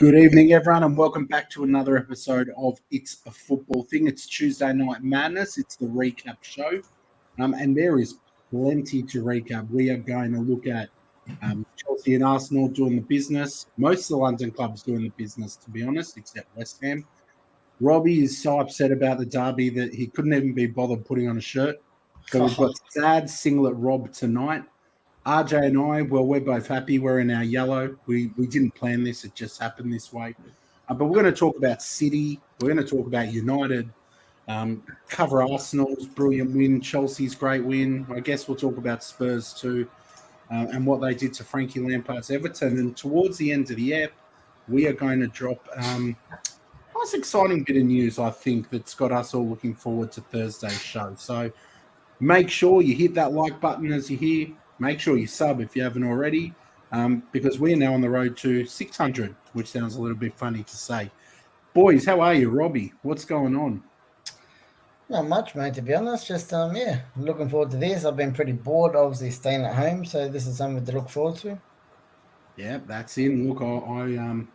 Good evening, everyone, and welcome back to another episode of It's a Football Thing. It's Tuesday Night Madness. It's the recap show, and there is plenty to recap. We are going to look at Chelsea and Arsenal doing the business. Most of the London clubs doing the business, to be honest, except West Ham. Robbie is so upset about the derby that he couldn't even be bothered putting on a shirt. So we've got sad singlet Rob tonight. RJ and I, well, we're both happy. We're in our yellow. We didn't plan this. It just happened this way. But we're going to talk about City. We're going to talk about United, cover Arsenal's brilliant win, Chelsea's great win. I guess we'll talk about Spurs too, and what they did to Frankie Lampard's Everton. And towards the end of the app, we are going to drop a nice exciting bit of news, I think, that's got us all looking forward to Thursday's show. So make sure you hit that like button as you hear. Make sure you sub if you haven't already, because we're now on the road to 600, which sounds a little bit funny to say. Boys, how are you, Robbie? What's going on? Not much, mate, to be honest. Just, looking forward to this. I've been pretty bored, obviously, staying at home, so this is something to look forward to. Yeah, that's it. Look, I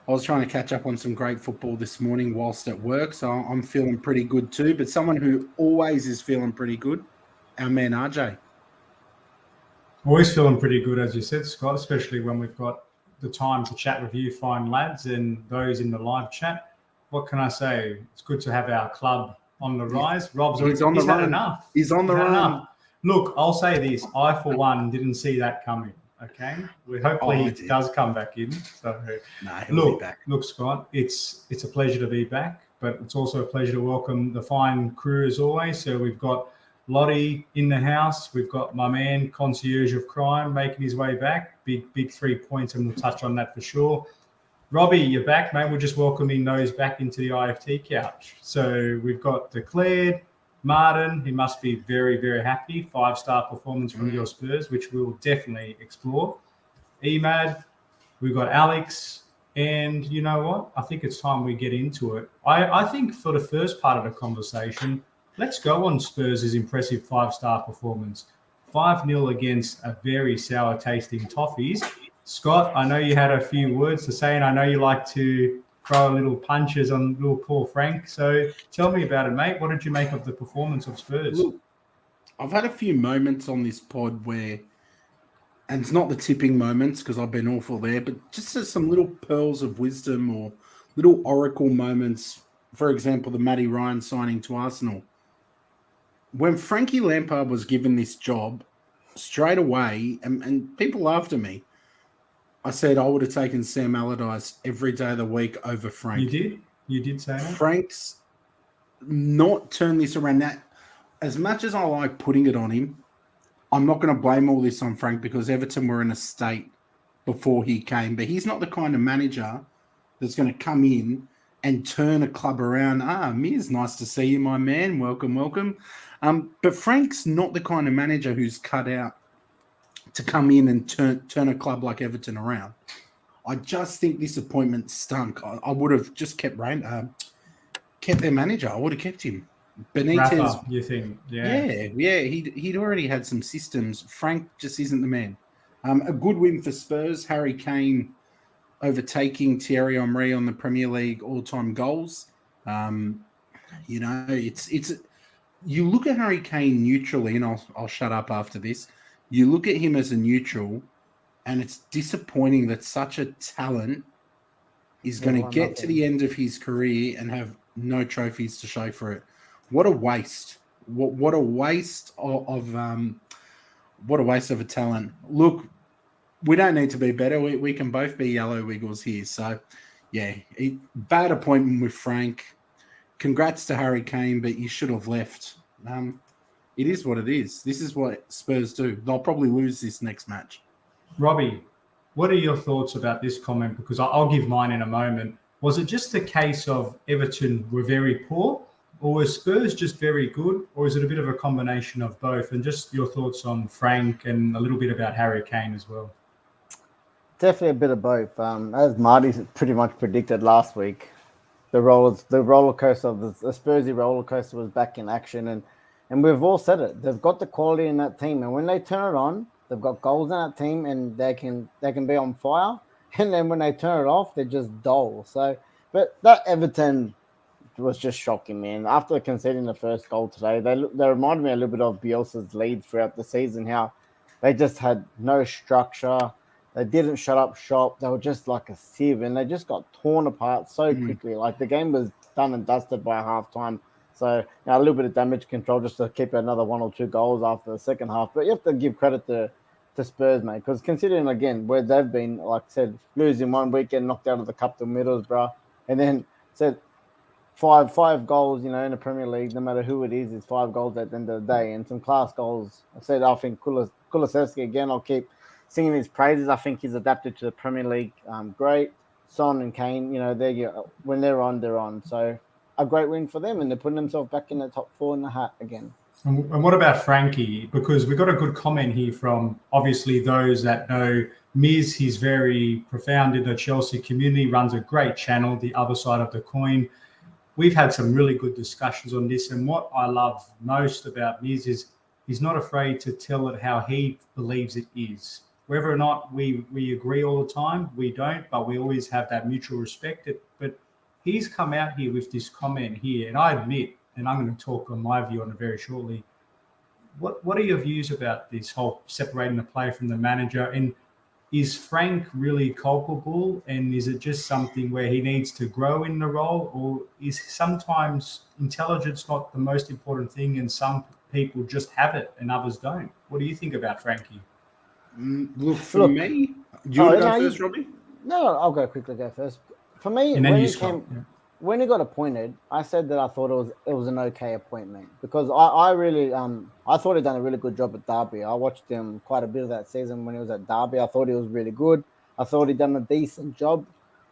was trying to catch up on some great football this morning whilst at work, so I'm feeling pretty good too. But someone who always is feeling pretty good, our man RJ. Always feeling pretty good, as you said, Scott, especially when we've got the time to chat with you fine lads and those in the live chat. What can I say? It's good to have our club on the rise. Rob's He's on the run. had enough. He's on the run. Enough. Look, I'll say this. I, for one, didn't see that coming, okay? Hopefully he does come back in. So, he'll be back. Look, Scott, it's a pleasure to be back, but it's also a pleasure to welcome the fine crew as always. So we've got Lottie in the house. We've got my man, Concierge of Crime, making his way back. Big 3 points, and we'll touch on that for sure. Robbie, you're back, mate. We're just welcoming those back into the IFT couch. So we've got Declared, Martin. He must be very, very happy. 5-star performance from your Spurs, which we'll definitely explore. Emad, we've got Alex. And you know what? I think it's time we get into it. I think for the first part of the conversation, let's go on Spurs' impressive 5-star performance. 5-0 against a very sour-tasting Toffees. Scott, I know you had a few words to say, and I know you like to throw little punches on little Paul Frank. So tell me about it, mate. What did you make of the performance of Spurs? Look, I've had a few moments on this pod where, and it's not the tipping moments because I've been awful there, but just as some little pearls of wisdom or little oracle moments. For example, the Matty Ryan signing to Arsenal. When Frankie Lampard was given this job, straight away, and people laughed at me, I said I would have taken Sam Allardyce every day of the week over Frank. You did? You did say that? Frank's not turned this around. Now, as much as I like putting it on him, I'm not going to blame all this on Frank because Everton were in a state before he came. But he's not the kind of manager that's going to come in and turn a club around. Miz, nice to see you, my man. Welcome. But Frank's not the kind of manager who's cut out to come in and turn a club like Everton around. I just think this appointment stunk. I would have just kept their manager. I would have kept him. Benitez, Rafa, you think? Yeah. He'd already had some systems. Frank just isn't the man. A good win for Spurs. Harry Kane overtaking Thierry Henry on the Premier League all-time goals. It's you look at Harry Kane neutrally, and I'll shut up after this. You look at him as a neutral, and it's disappointing that such a talent is going to get to the end of his career and have no trophies to show for it. What a waste! What a waste of a talent. Look, we don't need to be better. We can both be yellow wiggles here. So, yeah, bad appointment with Frank. Congrats to Harry Kane, but you should have left. It is what it is. This is what Spurs do. They'll probably lose this next match. Robbie, what are your thoughts about this comment? Because I'll give mine in a moment. Was it just a case of Everton were very poor, or were Spurs just very good, or is it a bit of a combination of both? And just your thoughts on Frank and a little bit about Harry Kane as well. Definitely a bit of both. As Marty pretty much predicted last week, the roller coaster of the Spursy roller coaster was back in action, and we've all said it. They've got the quality in that team, and when they turn it on, they've got goals in that team, and they can be on fire. and then when they turn it off, they're just dull. So, but that Everton was just shocking, man. After conceding the first goal today, they reminded me a little bit of Bielsa's lead throughout the season. How they just had no structure. They didn't shut up shop. They were just like a sieve, and they just got torn apart so quickly. Like the game was done and dusted by halftime. So a little bit of damage control just to keep another 1 or 2 goals after the second half. But you have to give credit to Spurs, mate, because considering again where they've been, like I said, losing one weekend, knocked out of the cup to Middlesbrough, and then said five goals, in the Premier League, no matter who it is 5 goals at the end of the day, and some class goals. I think Kulusevski again. I'll keep singing his praises. I think he's adapted to the Premier League great. Son and Kane, when they're on, they're on. So a great win for them, and they're putting themselves back in the top 4 in the hat again. And what about Frankie? Because we got a good comment here from obviously those that know Miz. He's very profound in the Chelsea community, runs a great channel, The Other Side of the Coin. We've had some really good discussions on this. And what I love most about Miz is he's not afraid to tell it how he believes it is. Whether or not we agree all the time, we don't, but we always have that mutual respect. But he's come out here with this comment here, and I admit, and I'm going to talk on my view on it very shortly. What are your views about this whole separating the player from the manager? And is Frank really culpable? And is it just something where he needs to grow in the role? Or is sometimes intelligence not the most important thing and some people just have it and others don't? What do you think about Frankie? Look, for me, do you want to go first, Robbie? No, I'll quickly go first. For me, when he got appointed, I said that I thought it was an okay appointment because I really I thought he'd done a really good job at Derby. I watched him quite a bit of that season when he was at Derby. I thought he was really good. I thought he'd done a decent job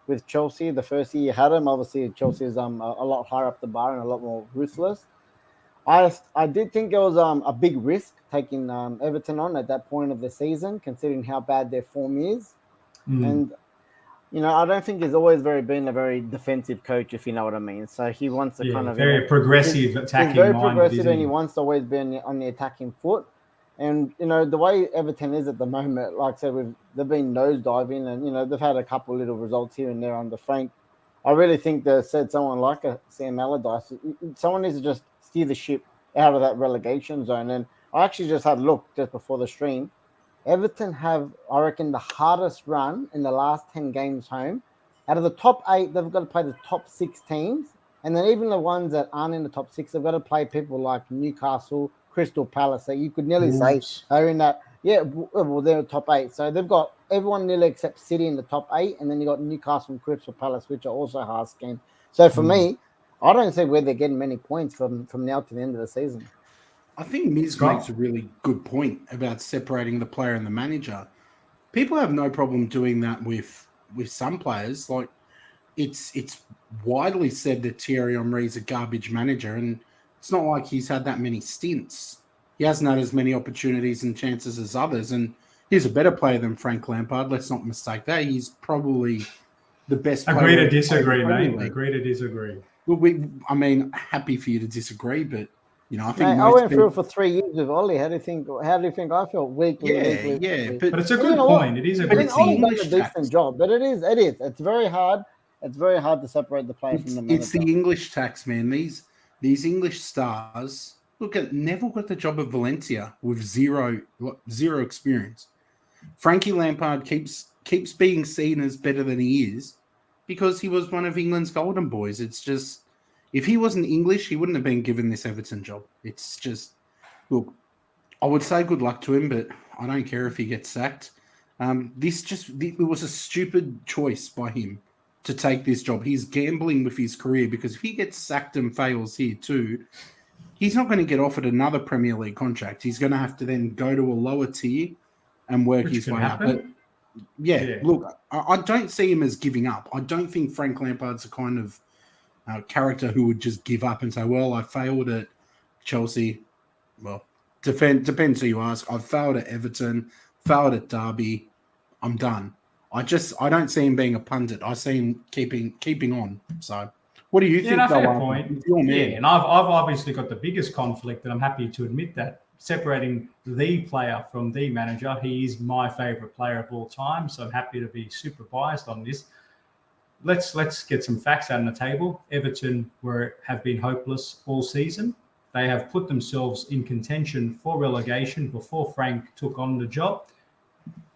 with Chelsea the first year you had him. Obviously, Chelsea is a lot higher up the bar and a lot more ruthless. I did think it was a big risk taking Everton on at that point of the season, considering how bad their form is. And I don't think he's always been a very defensive coach, if you know what I mean. So he wants to kind of very progressive attacking. He's very progressive, and he wants to always be on the attacking foot. And the way Everton is at the moment, like I said, they've been nosediving, and they've had a couple of little results here and there under Frank. I really think they said someone like a Sam Allardyce, someone needs to just steer the ship out of that relegation zone. And I actually just had a look just before the stream. Everton have, I reckon, the hardest run in the last 10 games home. Out of the top 8, they've got to play the top 6 teams. And then even the ones that aren't in the top 6, they've got to play people like Newcastle, Crystal Palace. So you could nearly say they're in that. Yeah, well, they're in the top 8. So they've got everyone nearly except City in the top 8. And then you got Newcastle and Crystal Palace, which are also hard schemes. So for me, I don't see where they're getting many points from now to the end of the season. I think Miz makes a really good point about separating the player and the manager. People have no problem doing that with some players. Like it's widely said that Thierry Henry's a garbage manager, and it's not like he's had that many stints. He hasn't had as many opportunities and chances as others, and he's a better player than Frank Lampard. Let's not mistake that. He's probably the best player. Agree to disagree, mate. Agree to disagree. Well, happy for you to disagree, but I think I went through it for 3 years with Ollie. How do you think I felt weekly? But it's a good point. It is a good point. Ollie's done a decent job, but it is. It's very hard. It's very hard to separate the player from the manager. It's the English tax, man. These English stars. Look at Neville got the job at Valencia with zero experience. Frankie Lampard keeps being seen as better than he is because he was one of England's golden boys. It's just, if he wasn't English, he wouldn't have been given this Everton job. It's just, look, I would say good luck to him, but I don't care if he gets sacked. It was a stupid choice by him to take this job. He's gambling with his career because if he gets sacked and fails here too, he's not going to get offered another Premier League contract. He's going to have to then go to a lower tier and work his way up. But look, I don't see him as giving up. I don't think Frank Lampard's a kind of character who would just give up and say, well, I failed at Chelsea. Well, depends who you ask. I've failed at Everton, failed at Derby. I'm done. I don't see him being a pundit. I see him keeping on. So what do you think? Fair point. Yeah, and I've obviously got the biggest conflict, and I'm happy to admit that. separating the player from the manager, he is my favourite player of all time. So I'm happy to be super biased on this. Let's get some facts out on the table. Everton have been hopeless all season. They have put themselves in contention for relegation before Frank took on the job.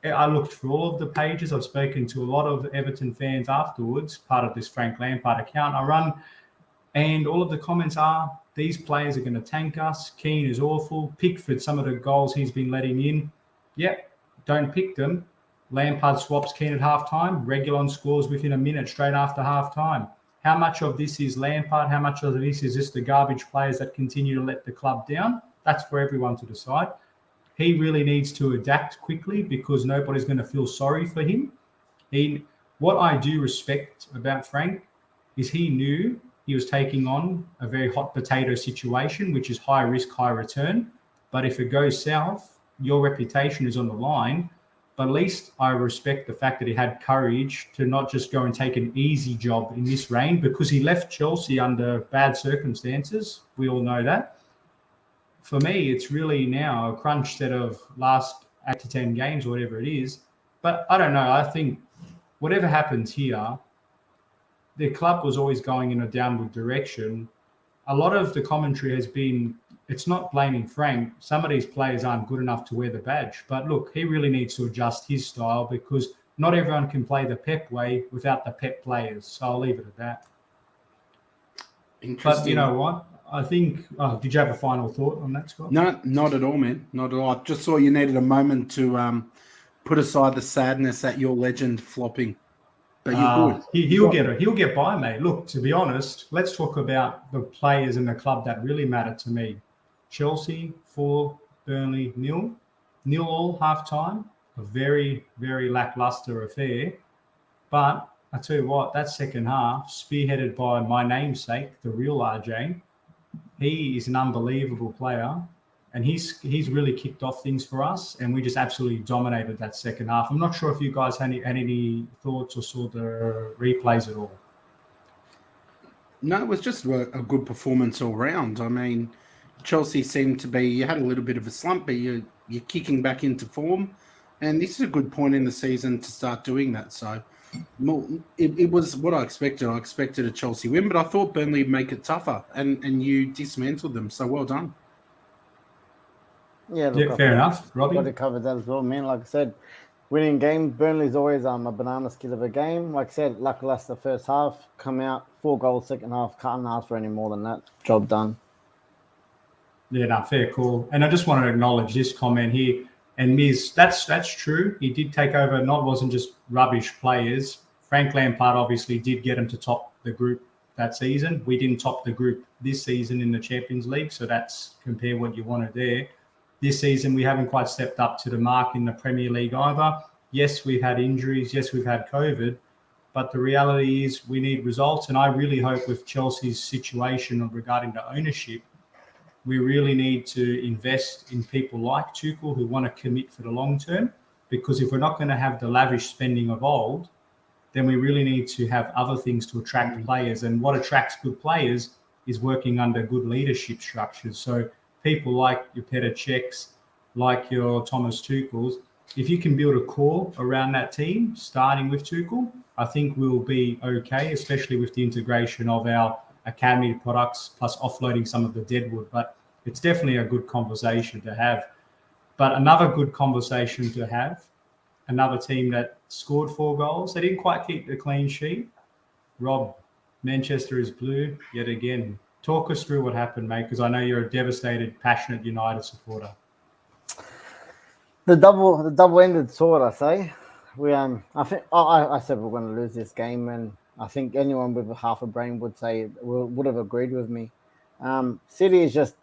I looked through all of the pages. I've spoken to a lot of Everton fans afterwards, part of this Frank Lampard account I run. And all of the comments are, these players are going to tank us. Keane is awful. Pickford, some of the goals he's been letting in. Yep, don't pick them. Lampard swaps Keane at halftime. Reguilon scores within a minute straight after halftime. How much of this is Lampard? How much of this is just the garbage players that continue to let the club down? That's for everyone to decide. He really needs to adapt quickly because nobody's going to feel sorry for him. What I do respect about Frank is he knew he was taking on a very hot potato situation, which is high risk, high return. But if it goes south, your reputation is on the line. But at least I respect the fact that he had courage to not just go and take an easy job in this reign, because he left Chelsea under bad circumstances. We all know that. For me, it's really now a crunch set of last 8 to 10 games or whatever it is. But I don't know. I think whatever happens here, the club was always going in a downward direction. A lot of the commentary has been, it's not blaming Frank. Some of these players aren't good enough to wear the badge. But look, he really needs to adjust his style because not everyone can play the Pep way without the Pep players. So I'll leave it at that. But you know what? I think, did you have a final thought on that, Scott? No, not at all, man. Not at all. I just saw you needed a moment to put aside the sadness at your legend flopping. But you're good. He'll get by, mate. Look, to be honest, let's talk about the players in the club that really matter to me. Chelsea 4, Burnley 0. 0 all half-time. A very, very lackluster affair. But I tell you what, that second half, spearheaded by my namesake, the real RJ, he is an unbelievable player, and he's really kicked off things for us, and we just absolutely dominated that second half. I'm not sure if you guys had any thoughts or saw the replays at all. No, it was just a good performance all round. I mean, Chelsea seemed to be, you had a little bit of a slump, but you're kicking back into form, and this is a good point in the season to start doing that. So it was what I expected. I expected a Chelsea win, but I thought Burnley would make it tougher, and you dismantled them. So well done. Yeah, look, fair enough. Robbie? Got to cover that as well, man. Like I said, winning games, Burnley's always a banana skin of a game. Like I said, lackluster first half, come out, 4 goals second half, can't ask for any more than that. Job done. Yeah, no, fair call. And I just want to acknowledge this comment here. And Miz, that's true. He did take over. Wasn't just rubbish players. Frank Lampard obviously did get him to top the group that season. We didn't top the group this season in the Champions League, so that's compare what you wanted there. This season, we haven't quite stepped up to the mark in the Premier League either. Yes, we've had injuries. Yes, we've had COVID. But the reality is we need results. And I really hope with Chelsea's situation regarding the ownership, we really need to invest in people like Tuchel who want to commit for the long term, because if we're not going to have the lavish spending of old, then we really need to have other things to attract players. And what attracts good players is working under good leadership structures. So people like your Petr Cechs, like your Thomas Tuchels, if you can build a core around that team, starting with Tuchel, I think we'll be okay, especially with the integration of our academy products plus offloading some of the deadwood. But it's definitely a good conversation to have. But another good conversation to have, another team that scored 4 goals, they didn't quite keep the clean sheet. Rob, Manchester is blue yet again. Talk us through what happened, mate, because I know you're a devastated, passionate United supporter. The double-ended sword, I say. I think I said we're going to lose this game, and I think anyone with half a brain would have agreed with me. City is just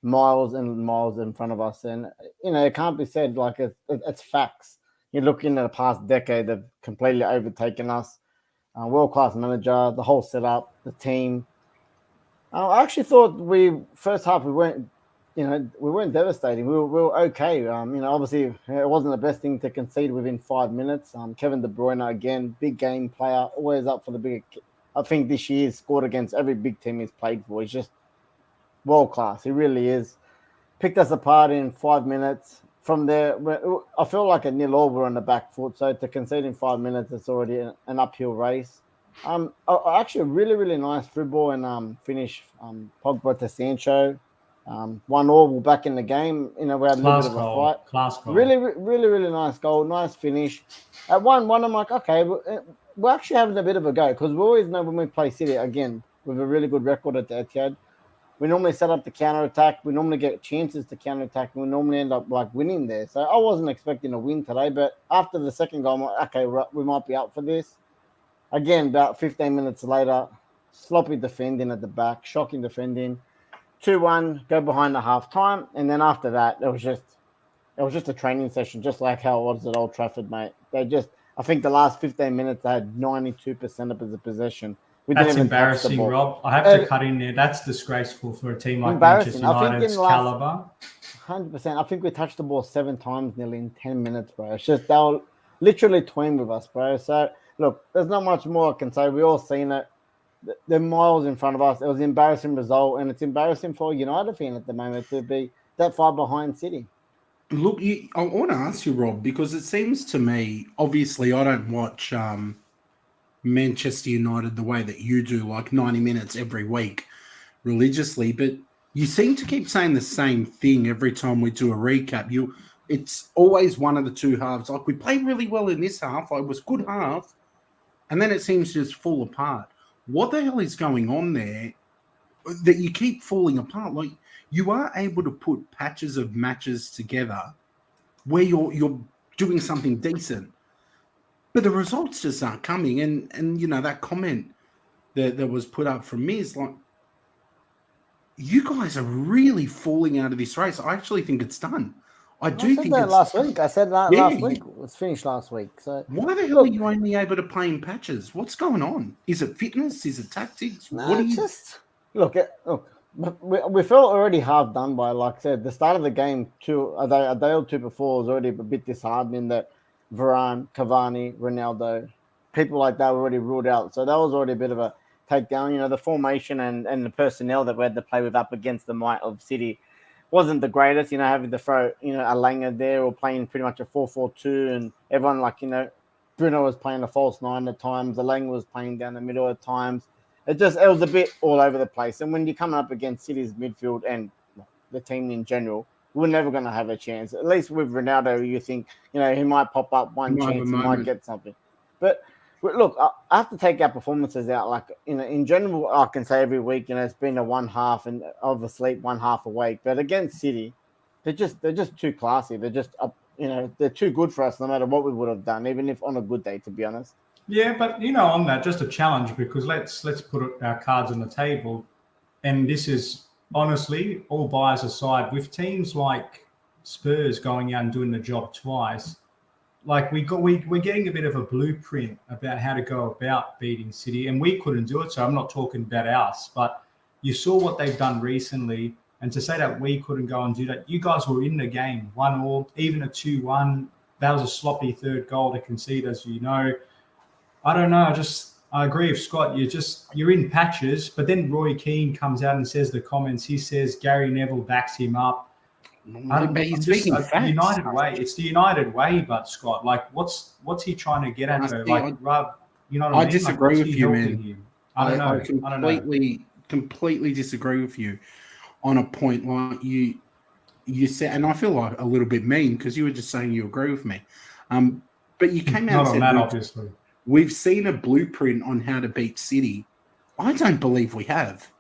miles and miles in front of us, and it can't be said like it's facts. You look into the past decade, they've completely overtaken us. World-class manager, the whole setup, the team. I actually thought first half we weren't devastating. We were okay. Obviously it wasn't the best thing to concede within 5 minutes. Kevin De Bruyne again, big game player, always up for the bigger. I think this year he's scored against every big team he's played for. He's just world class. He really is. picked us apart in 5 minutes. From there, I feel like a 0-0 we're on the back foot. So to concede in 5 minutes, it's already an uphill race. Actually, a really, really nice football and finish. Pogba to Sancho. 1-1, we're back in the game. We had a little bit of a fight. Class goal. Really, really, really nice goal. Nice finish. At 1-1, I'm like, okay, we're actually having a bit of a go because we always know when we play City, again, with a really good record at the Etihad, we normally set up the counter-attack. We normally get chances to counter-attack, and we normally end up winning there. So I wasn't expecting a win today, but after the second goal, I'm like, okay, we might be up for this. Again, about 15 minutes later, sloppy defending at the back, shocking defending. 2-1, go behind the half-time, and then after that, it was just a training session, just like how it was at Old Trafford, mate. I think the last 15 minutes, they had 92% of the possession. That's embarrassing, Rob. I have to cut in there. That's disgraceful for a team like Manchester United's caliber. 100%. I think we touched the ball 7 times nearly in 10 minutes, bro. It's just they were literally toying with us, bro. So, look, there's not much more I can say. We all seen it. They're miles in front of us. It was an embarrassing result, and it's embarrassing for a United fan at the moment to be that far behind City. Look, I want to ask you, Rob, because it seems to me, obviously, I don't watch Manchester United the way that you do, like 90 minutes every week religiously, but you seem to keep saying the same thing every time we do a recap. It's always one of the two halves. Like, we played really well in this half. It was good half, and then it seems to just fall apart. What the hell is going on there that you keep falling apart? Like, you are able to put patches of matches together where you're doing something decent, but the results just aren't coming. And that comment that was put up from me is like, you guys are really falling out of this race. I actually think it's done. I said that last week. I said that last week. It was finished last week. So why the hell are you only able to play in patches? What's going on? Is it fitness? Is it tactics? Look. We felt already half done by, like I said, the start of the game. A day or two before was already a bit disheartening that Varane, Cavani, Ronaldo, people like that were already ruled out. So that was already a bit of a takedown. The formation and the personnel that we had to play with up against the might of City wasn't the greatest. Having to throw a Langer there or playing pretty much a 4-4-2, and everyone Bruno was playing a false 9 at times. Langer was playing down the middle at times. It was a bit all over the place. And when you're coming up against City's midfield and the team in general, we're never going to have a chance. At least with Ronaldo, you think, he might pop up one chance, he might get something. But look, I have to take our performances out. Like, in general, I can say every week, it's been a one half and of a sleep, one half awake. But against City, they're just too classy. They're just, they're too good for us no matter what we would have done, even if on a good day, to be honest. Yeah, but on that, just a challenge, because let's put our cards on the table, and this is honestly, all bias aside, with teams like Spurs going out and doing the job twice, like we're getting a bit of a blueprint about how to go about beating City, and we couldn't do it. So I'm not talking about us, but you saw what they've done recently, and to say that we couldn't go and do that, you guys were in the game, 1-1, even a 2-1. That was a sloppy third goal to concede, as you know. I don't know. I agree with Scott. You're in patches, but then Roy Keane comes out and says the comments. He says Gary Neville backs him up. United way. It's the United way, but Scott, like, what's he trying to get at? Rob, you know what I mean? I disagree with you, man. I don't know. I completely disagree with you on a point like you said, and I feel like a little bit mean because you were just saying you agree with me. But you came out and said, that, obviously. We've seen a blueprint on how to beat City. I don't believe we have.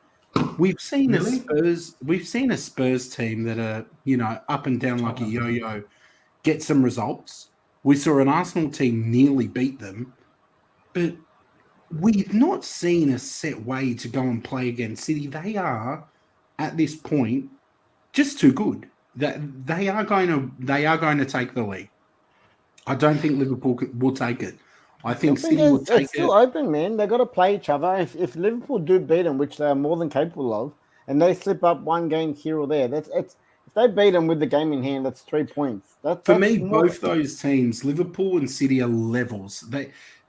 We've seen a Spurs team that are, up and down like a yo-yo, get some results. We saw an Arsenal team nearly beat them, but we've not seen a set way to go and play against City. They are, at this point, just too good. That they are going to take the lead. I don't think Liverpool will take it. I think City will take it. It's still open, man. They've got to play each other. If Liverpool do beat them, which they are more than capable of, and they slip up one game here or there, if they beat them with the game in hand, that's 3 points. For me, both those teams, Liverpool and City, are levels.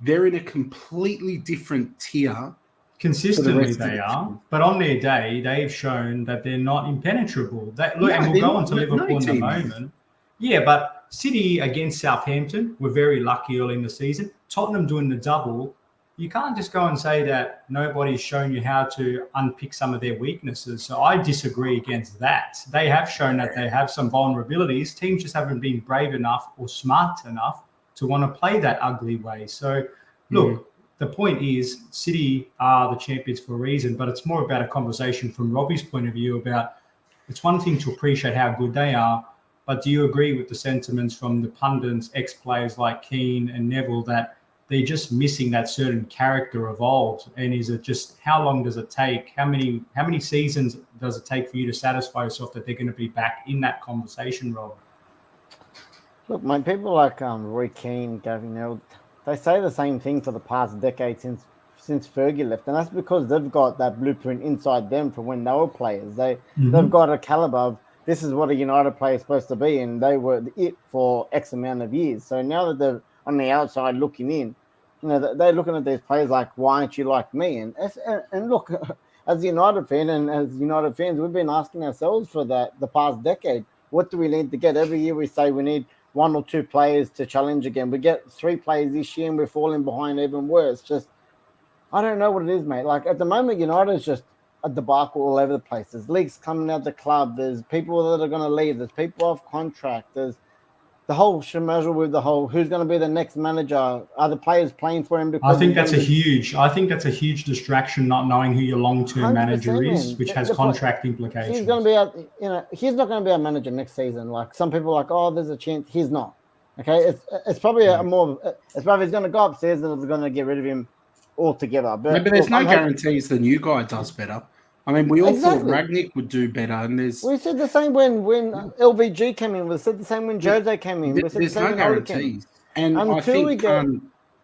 They're in a completely different tier Consistently of they the are, season. but on their day, they've shown that they're not impenetrable. And No, we'll they're go not. on to No Liverpool in a team is. moment. Yeah, but City against Southampton were very lucky early in the season. Tottenham doing the double. You can't just go and say that nobody's shown you how to unpick some of their weaknesses. So I disagree against that. They have shown that they have some vulnerabilities. Teams just haven't been brave enough or smart enough to want to play that ugly way. So, look, the point is City are the champions for a reason, but it's more about a conversation from Robbie's point of view about it's one thing to appreciate how good they are, but do you agree with the sentiments from the pundits, ex-players like Keane and Neville, that they're just missing that certain character evolved? And is it just, how long does it take? How many seasons does it take for you to satisfy yourself that they're going to be back in that conversation, Rob? Look, my people like Roy Keane, Gavin Neville, they say the same thing for the past decade since Fergie left, and that's because they've got that blueprint inside them from when they were players. They've got a caliber of, this is what a United player is supposed to be, and they were it for X amount of years. So now that they're on the outside looking in, you know, they're looking at these players like, why aren't you like me? And look, as a United fan and as United fans, we've been asking ourselves for that the past decade. What do we need to get? Every year we say we need one or two players to challenge again. We get 3 players this year and we're falling behind even worse. Just, I don't know what it is, mate. Like at the moment, United is just a debacle all over the place. There's leaks coming out the club. There's people that are going to leave. There's people off contract. There's the whole schmozzle with the whole who's going to be the next manager. Are the players playing for him? Because I think that's a huge distraction, not knowing who your long-term manager is, which has contract implications. He's going to be out, he's not going to be our manager next season. Like some people are like, oh, there's a chance. He's not. Okay, it's probably it's probably he's going to go upstairs and it's going to get rid of him altogether. But there's no guarantees the new guy does better. I mean, we all thought Ragnick would do better, and we said the same when LVG came in. We said the same when Jose came in. We said there's the same no guarantees. And I think,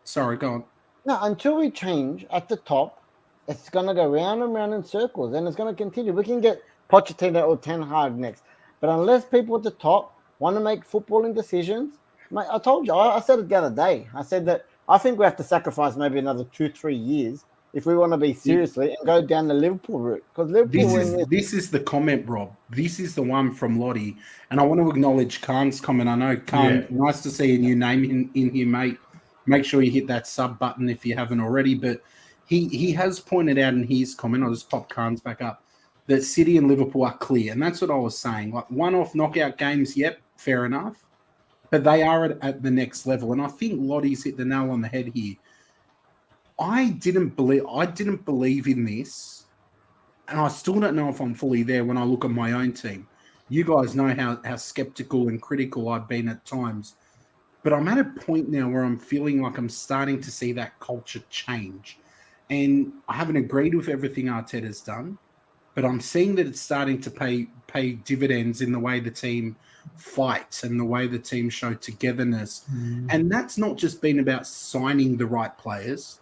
sorry, go on. No, until we change at the top, it's going to go round and round in circles, and it's going to continue. We can get Pochettino or Ten Hag next, but unless people at the top want to make footballing decisions, mate, I told you, I said it the other day. I said that I think we have to sacrifice maybe another 2-3 years if we want to be seriously and go down the Liverpool route. Because Liverpool, this is the comment, Rob. This is the one from Lottie, and I want to acknowledge Khan's comment. I know Khan, nice to see a new name in here, mate. Make sure you hit that sub button if you haven't already. But he has pointed out in his comment, I'll just pop Khan's back up, that City and Liverpool are clear, and that's what I was saying. Like one-off knockout games, yep, fair enough, but they are at the next level, and I think Lottie's hit the nail on the head here. I didn't believe in this, and I still don't know if I'm fully there when I look at my own team. You guys know how skeptical and critical I've been at times, but I'm at a point now where I'm feeling like I'm starting to see that culture change, and I haven't agreed with everything Arteta's done, but I'm seeing that it's starting to pay dividends in the way the team fights and the way the team show togetherness, and that's not just been about signing the right players.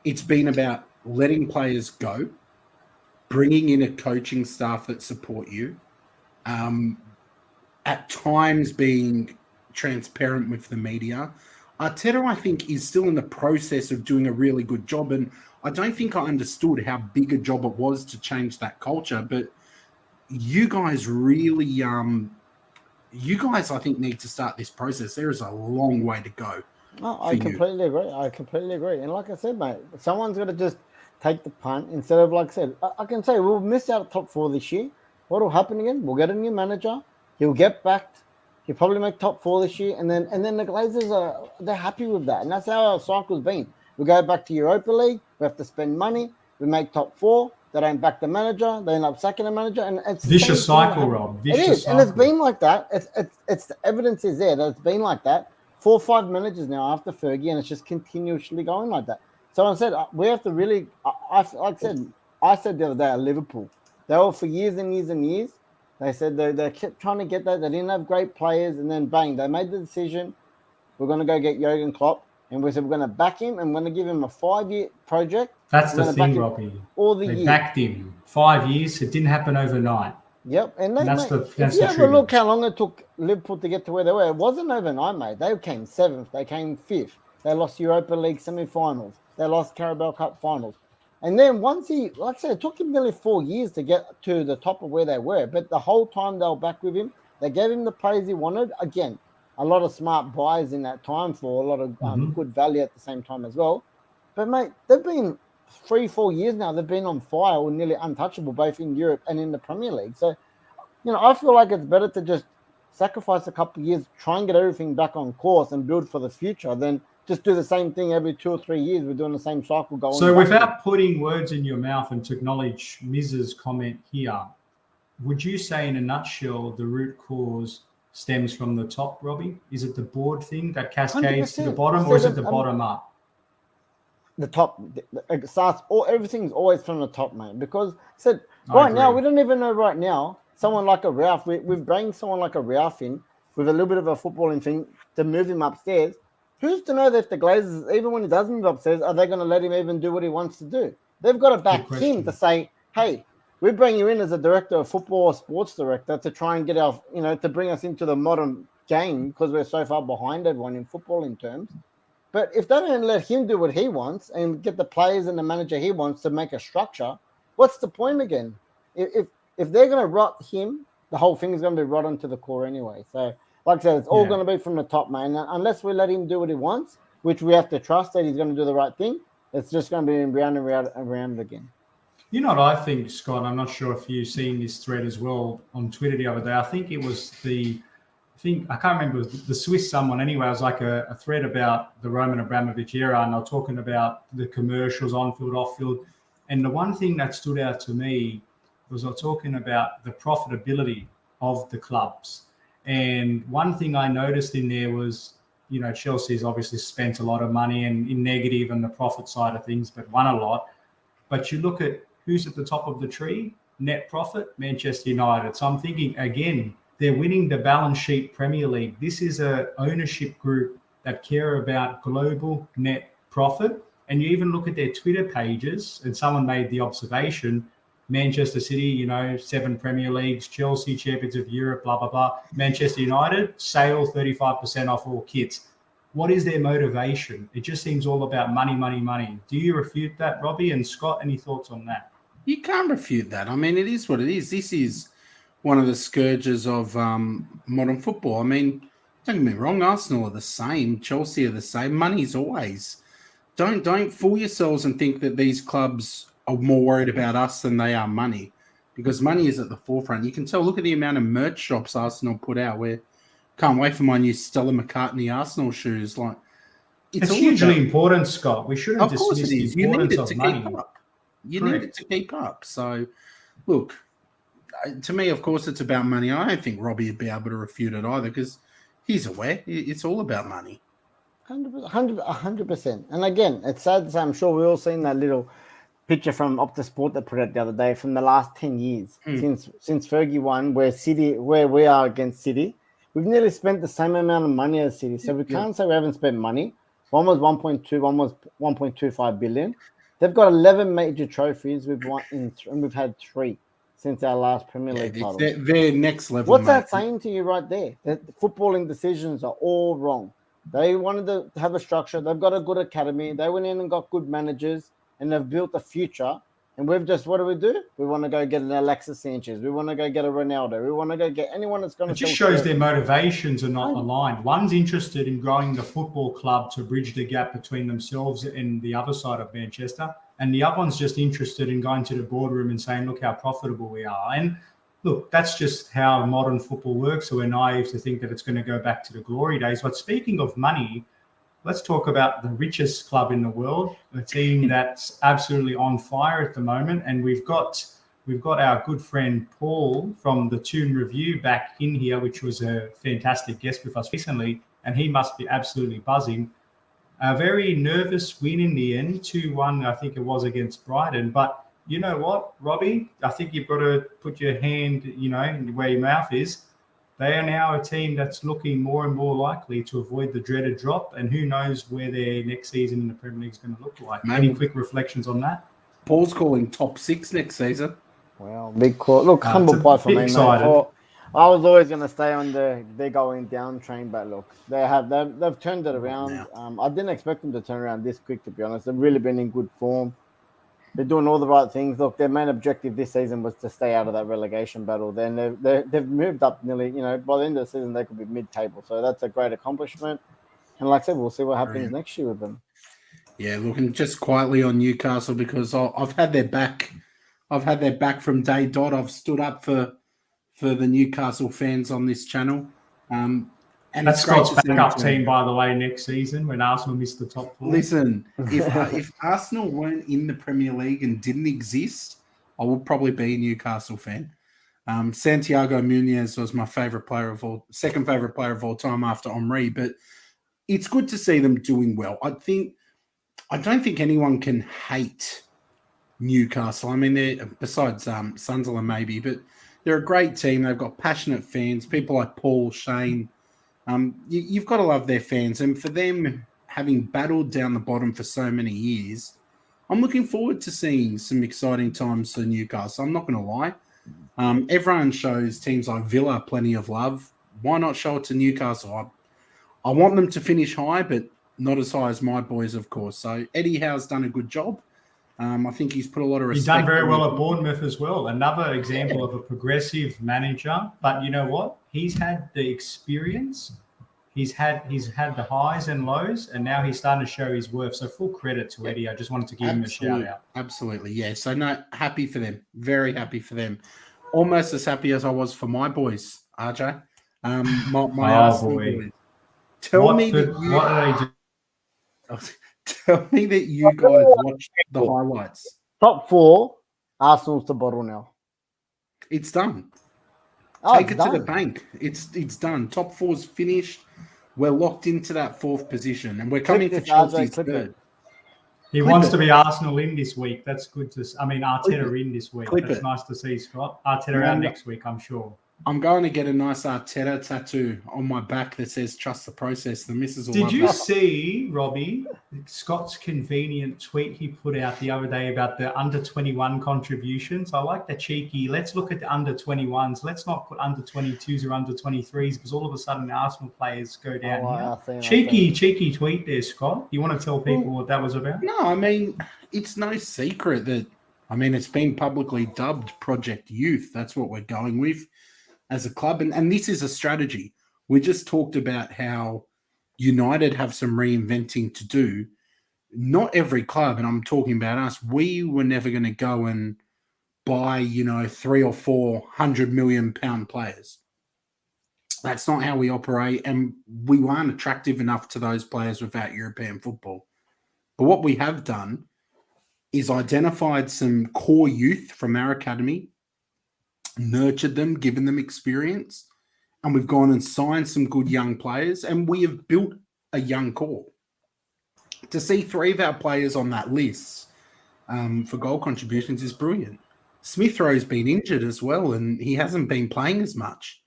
It's been about letting players go, bringing in a coaching staff that support you, at times being transparent with the media. Arteta, I think, is still in the process of doing a really good job, and I don't think I understood how big a job it was to change that culture, but you guys really, I think, need to start this process. There is a long way to go. Oh, I completely agree. And like I said, mate, someone's got to just take the punt instead of, like I said, I can say we'll miss out top 4 this year. What will happen again? We'll get a new manager. He'll get backed. He'll probably make top 4 this year. And then the Glazers they're happy with that. And that's how our cycle's been. We go back to Europa League. We have to spend money. We make top 4. They don't back the manager. They end up sacking the manager. And it's vicious cycle, Rob. It is. And it's been like that. It's the evidence is there that it's been like that. 4 or 5 managers now after Fergie, and it's just continuously going like that. So I said, we have to really, I said the other day at Liverpool, they were for years and years and years. They said they kept trying to get that. They didn't have great players, and then bang, they made the decision. We're going to go get Jurgen Klopp, and we said we're going to back him, and we're going to give him a 5-year project. That's the thing, Robbie. They backed him 5 years. It didn't happen overnight. Yep, and that's if you ever look how long it took Liverpool to get to where they were, it wasn't overnight, mate. They came 7th, they came 5th. They lost Europa League semi-finals. They lost Carabao Cup finals. And then once like I said, it took him nearly 4 years to get to the top of where they were. But the whole time they were back with him, they gave him the players he wanted. Again, a lot of smart buys in that time for a lot of good value at the same time as well. But, mate, they've been 3-4 years now. They've been on fire or nearly untouchable, both in Europe and in the Premier League. So, I feel like it's better to just sacrifice a couple of years, try and get everything back on course and build for the future than just do the same thing every 2 or 3 years. We're doing the same cycle going. So without putting words in your mouth and to acknowledge Miz's comment here, would you say in a nutshell the root cause stems from the top, Robbie? Is it the board thing that cascades to the bottom, or is it the bottom up? The top, it starts, everything's always from the top, mate. Because right now, we don't even know right now, someone like a Ralf, we've bringing someone like a Ralf in with a little bit of a footballing thing to move him upstairs. Who's to know that if the Glazers, even when he does move upstairs, are they going to let him even do what he wants to do? They've got to back him to say, hey, we bring you in as a director of football or sports director to try and get our, to bring us into the modern game because we're so far behind everyone in footballing terms. But if they don't let him do what he wants and get the players and the manager he wants to make a structure, what's the point again? If they're going to rot him, the whole thing is going to be rotten to the core anyway. So, like I said, it's all going to be from the top, man. Unless we let him do what he wants, which we have to trust that he's going to do the right thing, it's just going to be round and round and round again. You know what I think, Scott? I'm not sure if you've seen this thread as well on Twitter the other day. I think it was I can't remember, it was the Swiss someone anyway. It was like a thread about the Roman Abramovich era, and they were talking about the commercials on-field, off-field. And the one thing that stood out to me was they're talking about the profitability of the clubs. And one thing I noticed in there was, Chelsea's obviously spent a lot of money and in negative on the profit side of things, but won a lot. But you look at who's at the top of the tree, net profit, Manchester United. So I'm thinking, again, they're winning the balance sheet Premier League. This is an ownership group that care about global net profit. And you even look at their Twitter pages, and someone made the observation, Manchester City, 7 Premier Leagues, Chelsea, Champions of Europe, blah, blah, blah. Manchester United, sale 35% off all kits. What is their motivation? It just seems all about money, money, money. Do you refute that, Robbie? And Scott, any thoughts on that? You can't refute that. I mean, it is what it is. This is one of the scourges of modern football. I mean, don't get me wrong, Arsenal are the same, Chelsea are the same. Money's always. Don't fool yourselves and think that these clubs are more worried about us than they are money, because money is at the forefront. You can tell, look at the amount of merch shops Arsenal put out, where can't wait for my new Stella McCartney Arsenal shoes. Like, it's hugely important, Scott. We shouldn't dismiss the importance of money. You need it to keep up. So, look, to me, of course, it's about money. I don't think Robbie would be able to refute it either, because he's aware it's all about money. 100%. And again, it's sad to say, I'm sure we've all seen that little picture from Opta Sport that put out the other day from the last 10 years since Fergie won, where we are against City. We've nearly spent the same amount of money as City. So we can't say we haven't spent money. One was 1.2, one was 1.25 billion. They've got 11 major trophies. We've won and we've had 3 since our last Premier League title. They're next level. What's that saying to you right there? That the footballing decisions are all wrong. They wanted to have a structure. They've got a good academy. They went in and got good managers, and they've built a future. And we've just, what do? We want to go get an Alexis Sanchez. We want to go get a Ronaldo. We want to go get anyone that's going to. It just shows their motivations are not aligned. One's interested in growing the football club to bridge the gap between themselves and the other side of Manchester. And the other one's just interested in going to the boardroom and saying, look how profitable we are. And look, that's just how modern football works. So we're naive to think that it's going to go back to the glory days. But speaking of money, let's talk about the richest club in the world, a team that's absolutely on fire at the moment. And we've got our good friend Paul from the Toon Review back in here, which was a fantastic guest with us recently. And he must be absolutely buzzing. A very nervous win in the end, 2-1, I think it was, against Brighton. But you know what, Robbie? I think you've got to put your hand, where your mouth is. They are now a team that's looking more and more likely to avoid the dreaded drop, and who knows where their next season in the Premier League is going to look like. Any quick reflections on that? Paul's calling top 6 next season. Well, big call. Look, humble pie for me, mate. I was always going to stay on they're going down train, but look, they've turned it around. I didn't expect them to turn around this quick, to be honest. They've really been in good form. They're doing all the right things. Look, their main objective this season was to stay out of that relegation battle. Then they've moved up nearly, by the end of the season, they could be mid-table. So that's a great accomplishment. And like I said, we'll see what happens next year with them. Yeah, looking just quietly on Newcastle because I've had their back. I've had their back from day dot. I've stood up for the Newcastle fans on this channel. And that's Scott's backup team, by the way, next season when Arsenal missed the top 4. Listen, if Arsenal weren't in the Premier League and didn't exist, I would probably be a Newcastle fan. Santiago Munez was my second favorite player of all time after Henry, but it's good to see them doing well. I don't think anyone can hate Newcastle. I mean, they're besides Sunderland maybe, but they're a great team. They've got passionate fans, people like Paul, Shane. You've got to love their fans. And for them, having battled down the bottom for so many years, I'm looking forward to seeing some exciting times for Newcastle. I'm not going to lie. Everyone shows teams like Villa plenty of love. Why not show it to Newcastle? I want them to finish high, but not as high as my boys, of course. So Eddie Howe's done a good job. I think he's put a lot of respect. He's done very well at Bournemouth as well. Another example of a progressive manager. But you know what? He's had the experience. He's had the highs and lows, and now he's starting to show his worth. So full credit to Eddie. I just wanted to give him a shout out. Absolutely, yeah. So no, happy for them. Very happy for them. Almost as happy as I was for my boys, RJ. My Arsenal boys. Tell me that you guys watched the highlights. Top 4, Arsenal's the bottle now. It's done. Oh, Take it to the bank. It's done. Top 4's finished. We're locked into that 4th position, and we're coming for Chelsea's 3rd. He wants to be Arsenal in this week. That's good to. Arteta in this week. That's nice to see, Scott. Arteta out next week, I'm sure. I'm going to get a nice Arteta tattoo on my back that says "Trust the process." The missus will Did you see, Robbie, Scott's convenient tweet he put out the other day about the under 21 contributions? I like the cheeky. Let's look at the under 21s. Let's not put under 22s or under 23s because all of a sudden the Arsenal players go down here. Cheeky tweet there, Scott. You want to tell people what that was about? No, I mean it's no secret that it's been publicly dubbed Project Youth. That's what we're going with as a club. And this is a strategy. We just talked about how United have some reinventing to do. Not every club, and I'm talking about us, we were never going to go and buy, 3 or 4 £100 million players. That's not how we operate, and we weren't attractive enough to those players without European football. But what we have done is identified some core youth from our academy, nurtured them, given them experience, and we've gone and signed some good young players, and we have built a young core. To see 3 of our players on that list for goal contributions is brilliant. Smith Rowe's been injured as well, and he hasn't been playing as much.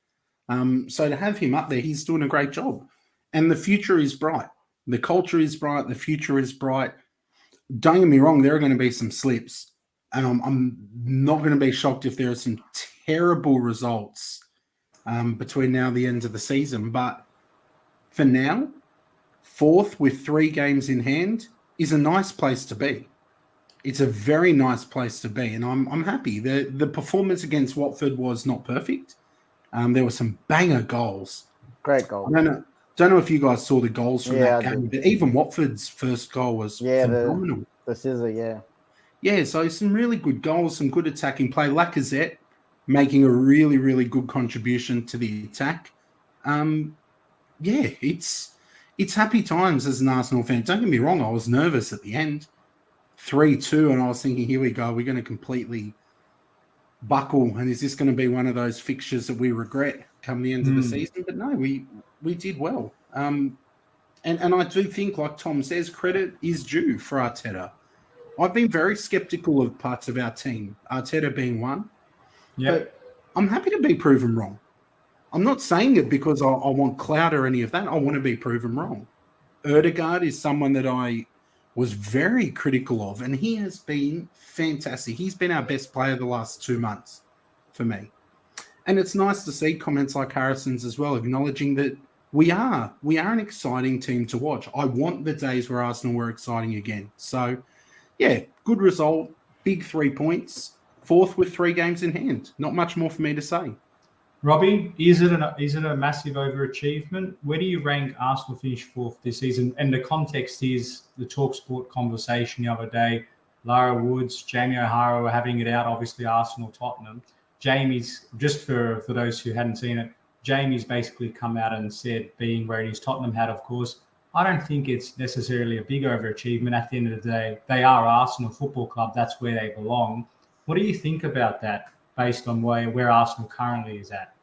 So to have him up there, he's doing a great job. And the future is bright. The culture is bright. The future is bright. Don't get me wrong, there are going to be some slips. And I'm not going to be shocked if there are some terrible results between now and the end of the season. But for now, 4th with 3 games in hand is a nice place to be. It's a very nice place to be, and I'm happy. The performance against Watford was not perfect. There were some banger goals. Great goals. Don't know if you guys saw the goals from that game, but even Watford's first goal was phenomenal. The scissor, yeah. Yeah, so some really good goals, some good attacking play. Lacazette making a really, really good contribution to the attack. It's happy times as an Arsenal fan. Don't get me wrong, I was nervous at the end. 3-2, and I was thinking, here we go, we're going to completely buckle, and is this going to be one of those fixtures that we regret come the end of the season? But no, we did well. And I do think, like Tom says, credit is due for Arteta. I've been very skeptical of parts of our team, Arteta being one. Yeah. But I'm happy to be proven wrong. I'm not saying it because I want clout or any of that. I want to be proven wrong. Ødegaard is someone that I was very critical of, and he has been fantastic. He's been our best player the last 2 months for me. And it's nice to see comments like Harrison's as well, acknowledging that we are an exciting team to watch. I want the days where Arsenal were exciting again. So, yeah, good result. big 3 points, fourth with 3 games in hand. Not much more for me to say. Robbie, is it a massive overachievement? Where do you rank Arsenal finish fourth this season? And the context is the TalkSport conversation the other day. Lara Woods, Jamie O'Hara were having it out, obviously Arsenal, Tottenham. Jamie's, just for those who hadn't seen it, Jamie's basically come out and said, being where his Tottenham hat, of course, I don't think it's necessarily a big overachievement. At the end of the day, they are Arsenal Football Club. That's where they belong. What do you think about that based on where Arsenal currently is at?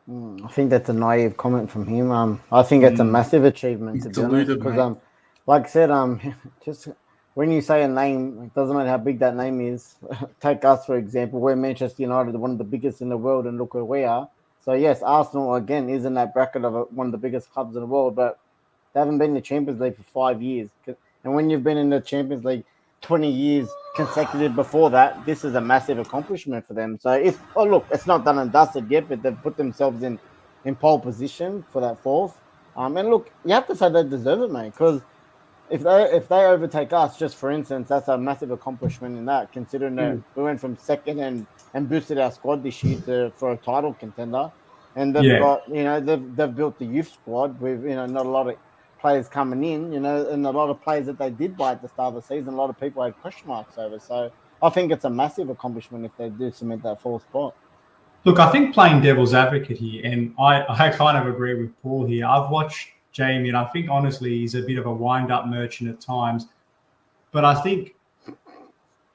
I think that's a naive comment from him. I think it's a massive achievement, to be honest. Because, like I said, just when you say a name, it doesn't matter how big that name is. Take us, for example. We're Manchester United, one of the biggest in the world, and look where we are. So, yes, Arsenal, again, is in that bracket of one of the biggest clubs in the world, but they haven't been in the Champions League for 5 years. And when you've been in the Champions League 20 years consecutive before that, this is a massive accomplishment for them. So, it's not done and dusted yet, but they've put themselves in pole position for that fourth. And look, you have to say they deserve it, mate, because if they overtake us, just for instance, that's a massive accomplishment in that, considering that we went from second and boosted our squad this year for a title contender. And they've got, they've built the youth squad with, not a lot of players coming in, and a lot of players that they did buy at the start of the season, a lot of people had question marks over. So I think it's a massive accomplishment if they do cement that fourth spot. Look, I think playing devil's advocate here, and I kind of agree with Paul here. I've watched Jamie, and I think honestly he's a bit of a wind-up merchant at times. But I think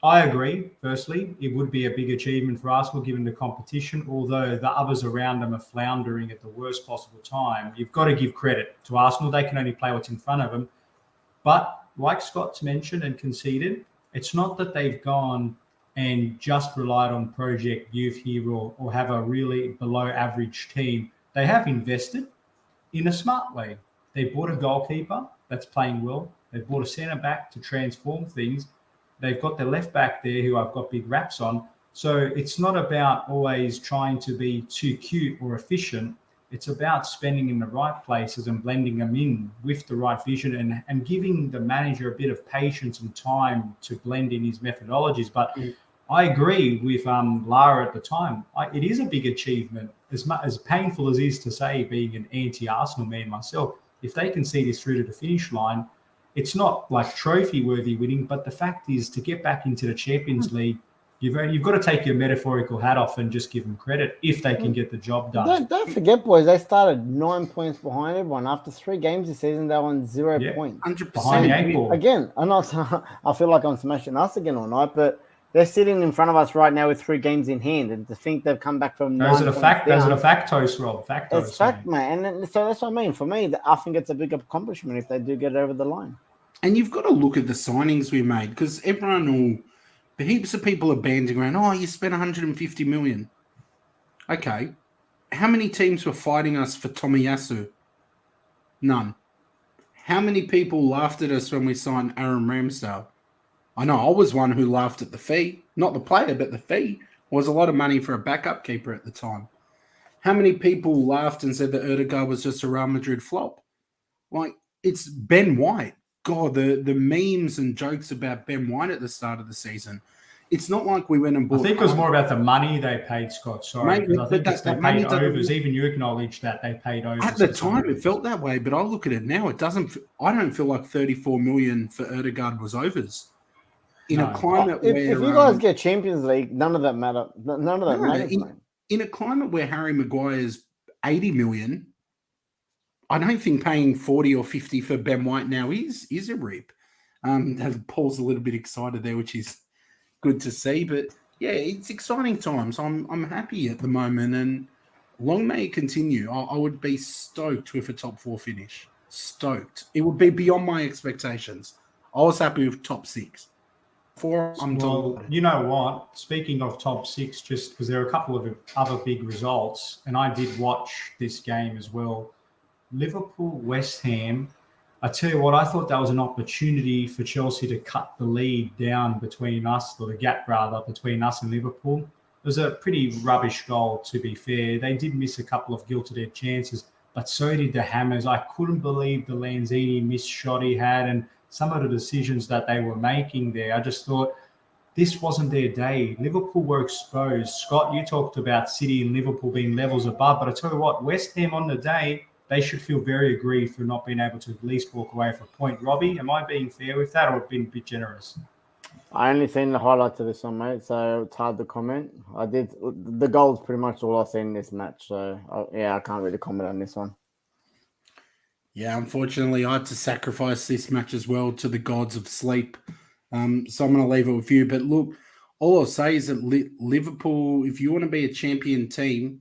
I agree, firstly, it would be a big achievement for Arsenal given the competition, although the others around them are floundering at the worst possible time. You've got to give credit to Arsenal. They can only play what's in front of them. But like Scott's mentioned and conceded, it's not that they've gone and just relied on Project Youth here or have a really below-average team. They have invested in a smart way. They bought a goalkeeper that's playing well. They bought a centre-back to transform things. They've got their left back there who I've got big raps on. So it's not about always trying to be too cute or efficient. It's about spending in the right places and blending them in with the right vision and giving the manager a bit of patience and time to blend in his methodologies. But I agree with Lara at the time. It is a big achievement. As painful as it is to say, being an anti-Arsenal man myself, if they can see this through to the finish line, it's not like trophy-worthy winning, but the fact is to get back into the Champions League, you've got to take your metaphorical hat off and just give them credit if they can get the job done. Don't forget, boys, they started 9 points behind everyone. After 3 games this season, they won 0 points. 100%. Behind the 8 ball. Again, I feel like I'm smashing us again all night, but they're sitting in front of us right now with 3 games in hand, and to think they've come back from those are the factos, Rob. Factos, it's fact, mate. And so that's what I mean. For me, I think it's a big accomplishment if they do get over the line. And you've got to look at the signings we made, because heaps of people are banding around, oh, you spent 150 million. Okay. How many teams were fighting us for Tomiyasu? None. How many people laughed at us when we signed Aaron Ramsdale? I know I was one who laughed at the fee. Not the player, but the fee was a lot of money for a backup keeper at the time. How many people laughed and said that Erdegaard was just a Real Madrid flop? Like, it's Ben White. God, the memes and jokes about Ben White at the start of the season. It's not like we went and bought. I think it was more about the money they paid, Scott. Sorry, maybe, I think they paid overs. Even you acknowledge that they paid overs. At the time, it felt that way, but I look at it now. It doesn't. I don't feel like 34 million for Erdegaard was overs. In a climate where if you guys get Champions League, none of that matter. None of that matters. In a climate where Harry Maguire's 80 million. I don't think paying 40 or 50 for Ben White now is a rip. Paul's a little bit excited there, which is good to see. But yeah, it's exciting times. I'm happy at the moment, and long may it continue. I would be stoked with a top 4 finish. Stoked. It would be beyond my expectations. I was happy with top 6. 4, I'm told. You know what? Speaking of top 6, just because there are a couple of other big results, and I did watch this game as well. Liverpool, West Ham. I tell you what, I thought that was an opportunity for Chelsea to cut the lead down between us, or the gap rather, between us and Liverpool. It was a pretty rubbish goal, to be fair. They did miss a couple of gilt-edged chances, but so did the Hammers. I couldn't believe the Lanzini missed shot he had and some of the decisions that they were making there. I just thought this wasn't their day. Liverpool were exposed. Scott, you talked about City and Liverpool being levels above, but I tell you what, West Ham on the day, they should feel very aggrieved for not being able to at least walk away for a point. Robbie, am I being fair with that or being a bit generous? I only seen the highlights of this one, mate, so it's hard to comment. The goal's pretty much all I've seen in this match, so I can't really comment on this one. Yeah, unfortunately, I had to sacrifice this match as well to the gods of sleep. So I'm going to leave it with you. But look, all I'll say is that Liverpool, if you want to be a champion team,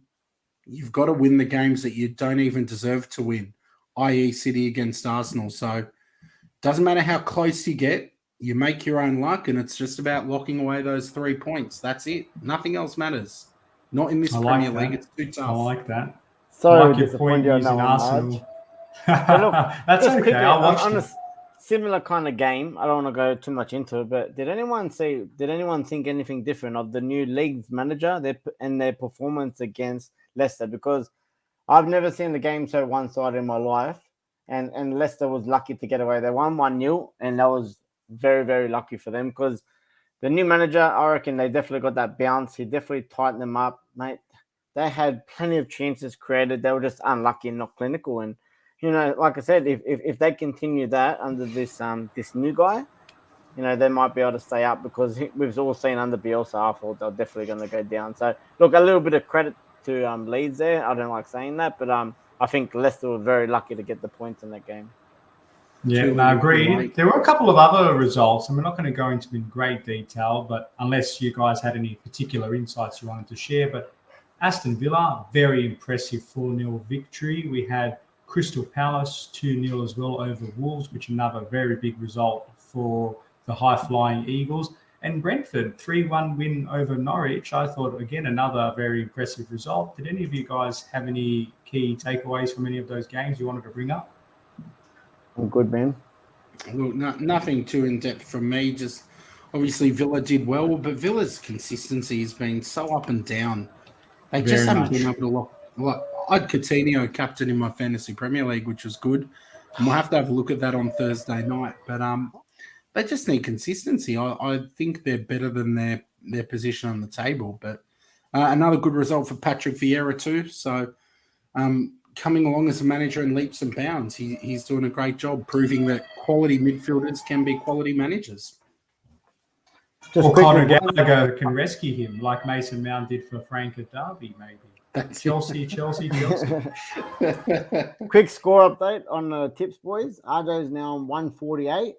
you've got to win the games that you don't even deserve to win, i.e. City against Arsenal. So doesn't matter how close you get, you make your own luck, and it's just about locking away those 3 points. That's it. Nothing else matters. Not in this Premier League. It's too tough. I like that. Sorry, your point using Arsenal. Look, that's okay. Quickly, I'll watch on a similar kind of game. I don't want to go too much into it, but did anyone think anything different of the new league's manager and their performance against Leicester? Because I've never seen the game so one-sided in my life, and Leicester was lucky to get away. They won 1-0, and that was very, very lucky for them because the new manager, I reckon they definitely got that bounce. He definitely tightened them up, mate. They had plenty of chances created. They were just unlucky and not clinical. And, like I said, if they continue that under this new guy, they might be able to stay up because we've all seen under Bielsa, I thought they're definitely going to go down. So, look, a little bit of credit to Leeds there. I don't like saying that, but I think Leicester were very lucky to get the points in that game. Yeah, I agree. There were a couple of other results, and we're not going to go into them in great detail, but unless you guys had any particular insights you wanted to share. But Aston Villa, very impressive 4-0 victory. We had Crystal Palace 2-0 as well over Wolves, which is another very big result for the high-flying Eagles. And Brentford, 3-1 win over Norwich. I thought, again, another very impressive result. Did any of you guys have any key takeaways from any of those games you wanted to bring up? I'm good, man. Look, nothing too in-depth from me. Just obviously Villa did well, but Villa's consistency has been so up and down. They just haven't been able to lock. I had Coutinho captain in my fantasy Premier League, which was good. And we'll have to have a look at that on Thursday night. But they just need consistency. I think they're better than their position on the table. But another good result for Patrick Vieira too. So coming along as a manager in leaps and bounds, he's doing a great job proving that quality midfielders can be quality managers. Or Conor Gallagher can rescue him like Mason Mount did for Frank at Derby, maybe. Chelsea. Quick score update on the tips, boys. Arjo's now on 148,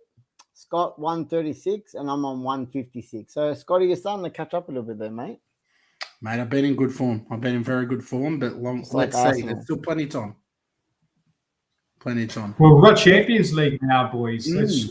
Scott 136, and I'm on 156. So, Scotty, you're starting to catch up a little bit there, mate. Mate, I've been in good form. I've been in very good form, but let's see. There's still plenty of time. Well, we've got Champions League now, boys.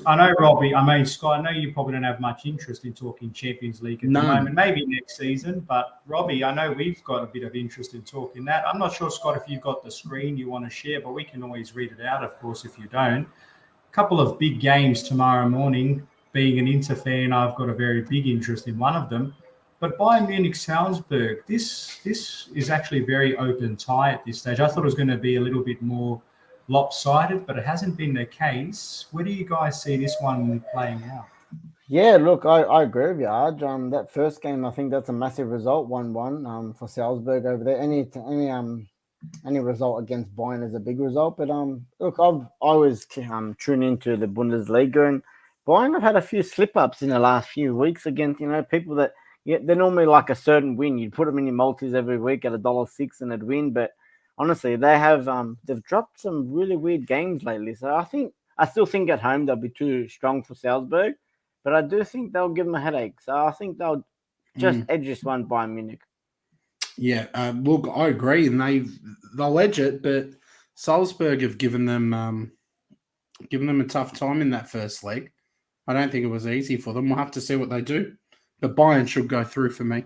I know, Robbie, Scott, I know you probably don't have much interest in talking Champions League at the moment, maybe next season. But, Robbie, I know we've got a bit of interest in talking that. I'm not sure, Scott, if you've got the screen you want to share, but we can always read it out, of course, if you don't. A couple of big games tomorrow morning. Being an Inter fan, I've got a very big interest in one of them. But Bayern Munich-Salzburg, this is actually a very open tie at this stage. I thought it was going to be a little bit more lopsided, but it hasn't been the case. Where do you guys see this one playing out? Yeah, look, I agree with you, Arj. That first game, I think that's a massive result, 1-1 for Salzburg over there. Any result against Bayern is a big result. But look, I always tune into the Bundesliga, and Bayern have had a few slip-ups in the last few weeks against, people that they're normally like a certain win. You'd put them in your multis every week at $1.06 and they'd win, but honestly, they've dropped some really weird games lately. So I still think at home they'll be too strong for Salzburg, but I do think they'll give them a headache. So I think they'll just edge this one by Munich. Yeah, look, I agree, and they'll edge it, but Salzburg have given them a tough time in that first leg. I don't think it was easy for them. We'll have to see what they do, but Bayern should go through for me.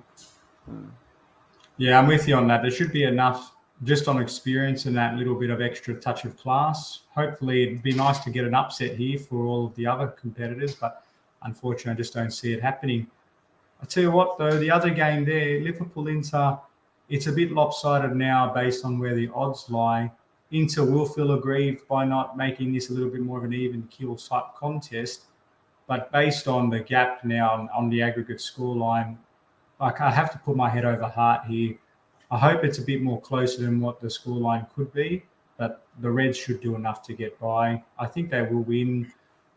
Yeah, I'm with you on that. There should be enough just on experience and that little bit of extra touch of class. Hopefully, it'd be nice to get an upset here for all of the other competitors, but unfortunately, I just don't see it happening. I tell you what, though, the other game there, Liverpool-Inter, it's a bit lopsided now based on where the odds lie. Inter will feel aggrieved by not making this a little bit more of an even kill type contest. But based on the gap now on the aggregate scoreline, I have to put my head over heart here. I hope it's a bit more closer than what the scoreline could be, but the Reds should do enough to get by. I think they will win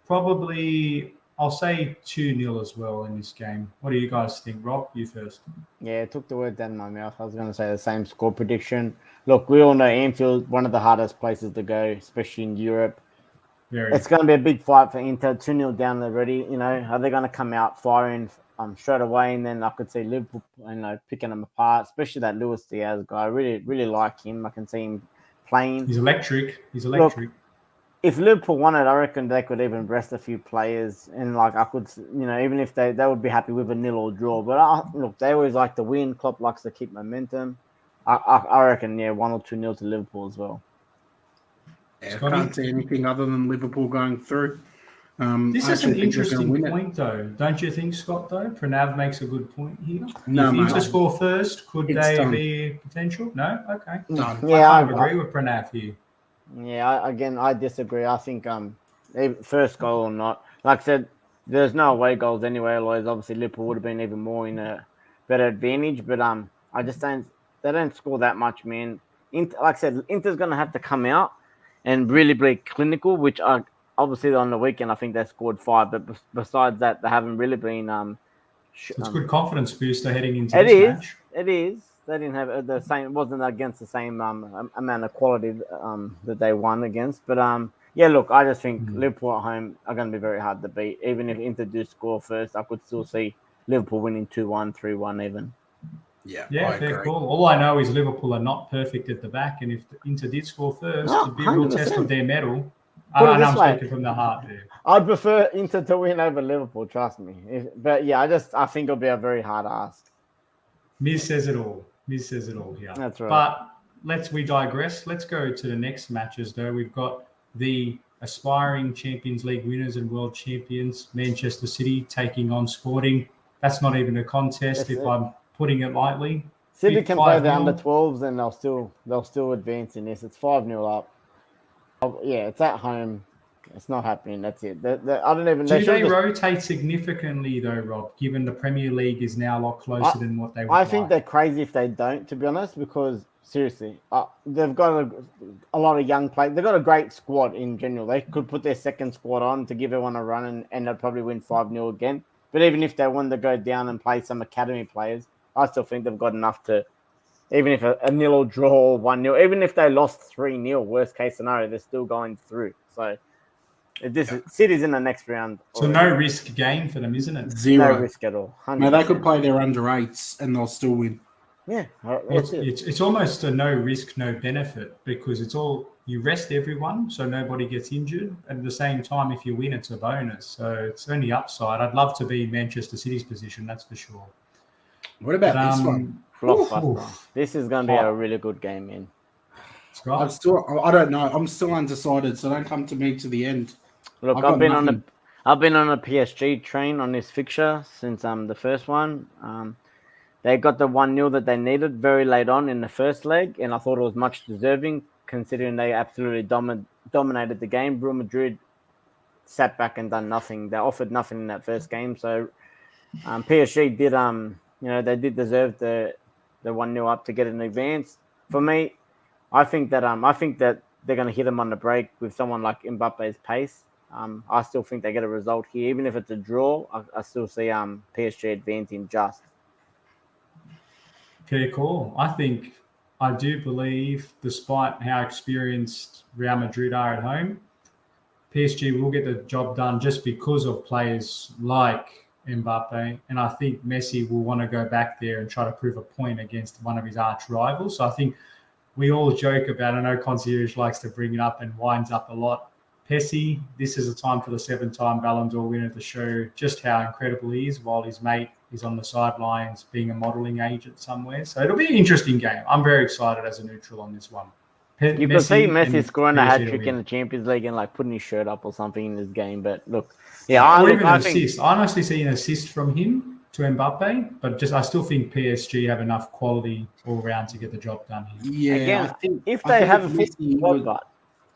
probably, I'll say 2-0 as well in this game. What do you guys think? Rob, you first. Yeah, it took the word down my mouth. I was going to say the same score prediction. Look, we all know Anfield, one of the hardest places to go, especially in Europe. It's going to be a big fight for Inter. 2-0 down already. Are they going to come out firing straight away? And then I could see Liverpool, picking them apart, especially that Luis Diaz guy. I really, really like him. I can see him playing. He's electric. Look, if Liverpool won it, I reckon they could even rest a few players. And, I could, even if they would be happy with a 0 or draw. But, look, they always like to win. Klopp likes to keep momentum. I reckon, 1 or 2-0 to Liverpool as well. Yeah, I can't see anything other than Liverpool going through. This is an interesting point, though. Don't you think, Scott, though? Pranav makes a good point here. No, if Inter score first, could they be potential? No? Okay. Yeah, I agree with Pranav here. Yeah, I disagree. I think first goal or not. Like I said, there's no away goals anyway. Otherwise, obviously, Liverpool would have been even more in a better advantage. But I just don't. They don't score that much, man. Like I said, Inter's going to have to come out and really be clinical, which obviously on the weekend I think they scored 5, but besides that they haven't really been. It's good confidence booster heading into this match. It is. They didn't have the same. It wasn't against the same amount of quality that they won against. But look, I just think Liverpool at home are going to be very hard to beat. Even if Inter do score first, I could still see Liverpool winning 2-1, 3-1 even. Yeah, fair call. All I know is Liverpool are not perfect at the back, and if Inter did score first, it'd be a real test of their mettle. I'm speaking from the heart there. I'd prefer Inter to win over Liverpool, trust me. I think it'll be a very hard ask. Miz says it all here. That's right. But we digress. Let's go to the next matches, though. We've got the aspiring Champions League winners and world champions, Manchester City, taking on Sporting. That's not even a contest, I'm putting it lightly. City can play the under 12s and they'll still advance in this. It's 5-0 up. It's at home. It's not happening. That's it. I don't even. Do they rotate significantly though, Rob? Given the Premier League is now a lot closer than what they were. I think they're crazy if they don't, to be honest. Because seriously, they've got a lot of young players. They've got a great squad in general. They could put their second squad on to give everyone a run, and they'll probably win 5-0 again. But even if they wanted to go down and play some academy players, I still think they've got enough to. Even if a 0 draw or 1-0, even if they lost 3-0, worst case scenario, they're still going through. So City's in the next round. So no risk game for them, isn't it? 0. No risk at all. 100%. No, they could play their under 8s and they'll still win. Yeah. It's almost a no risk, no benefit because it's all you rest everyone so nobody gets injured. At the same time, if you win, it's a bonus. So it's only upside. I'd love to be Manchester City's position, that's for sure. What about this one? This is going to be a really good game, man. I don't know. I'm still undecided, so don't come to me to the end. Look, I've been on a PSG train on this fixture since the first one. They got the 1-0 that they needed very late on in the first leg, and I thought it was much deserving considering they absolutely dominated the game. Real Madrid sat back and done nothing. They offered nothing in that first game, so PSG did they did deserve the 1-0 up to get an advance. For me, I think that they're going to hit them on the break with someone like Mbappe's pace. I still think they get a result here, even if it's a draw. I still see PSG advancing just. Fair call. I do believe, despite how experienced Real Madrid are at home, PSG will get the job done just because of players like Mbappe, and I think Messi will want to go back there and try to prove a point against one of his arch rivals. So I think we all joke about, I know Concierge likes to bring it up and winds up a lot. Pessi, this is a time for the 7-time Ballon d'Or winner to show just how incredible he is while his mate is on the sidelines being a modelling agent somewhere. So it'll be an interesting game. I'm very excited as a neutral on this one. You could see Messi scoring a hat-trick in the Champions League and putting his shirt up or something in this game. But look, assist. I honestly see an assist from him to Mbappe, but I still think PSG have enough quality all around to get the job done here. Yeah, again, if they have a full squad,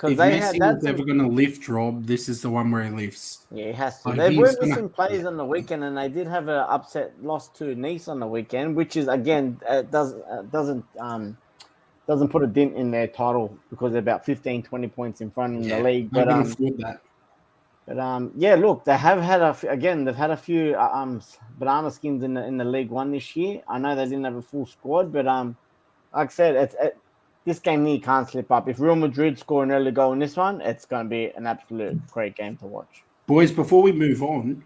because if they Messi had was some. ever going to lift Rob, this is the one where he lifts. Yeah, he has to. Like, They he's were gonna- missing players on the weekend, and they did have an upset loss to Nice on the weekend, which is again doesn't put a dent in their title because they're about 15, 20 points in front in the league. They can afford that. Yeah, look, they have had they've had a few banana skins in the League One this year. I know they didn't have a full squad, but like I said, this game here can't slip up. If Real Madrid score an early goal in this one, it's going to be an absolute great game to watch. Boys, before we move on,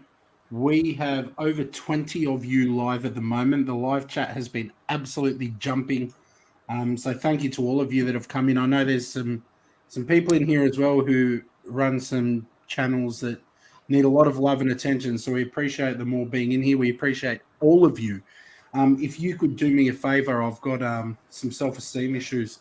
we have over 20 of you live at the moment. The live chat has been absolutely jumping. So thank you to all of you that have come in. I know there's some people in here as well who run some channels that need a lot of love and attention. So we appreciate them all being in here. We appreciate all of you. If you could do me a favor, I've got some self-esteem issues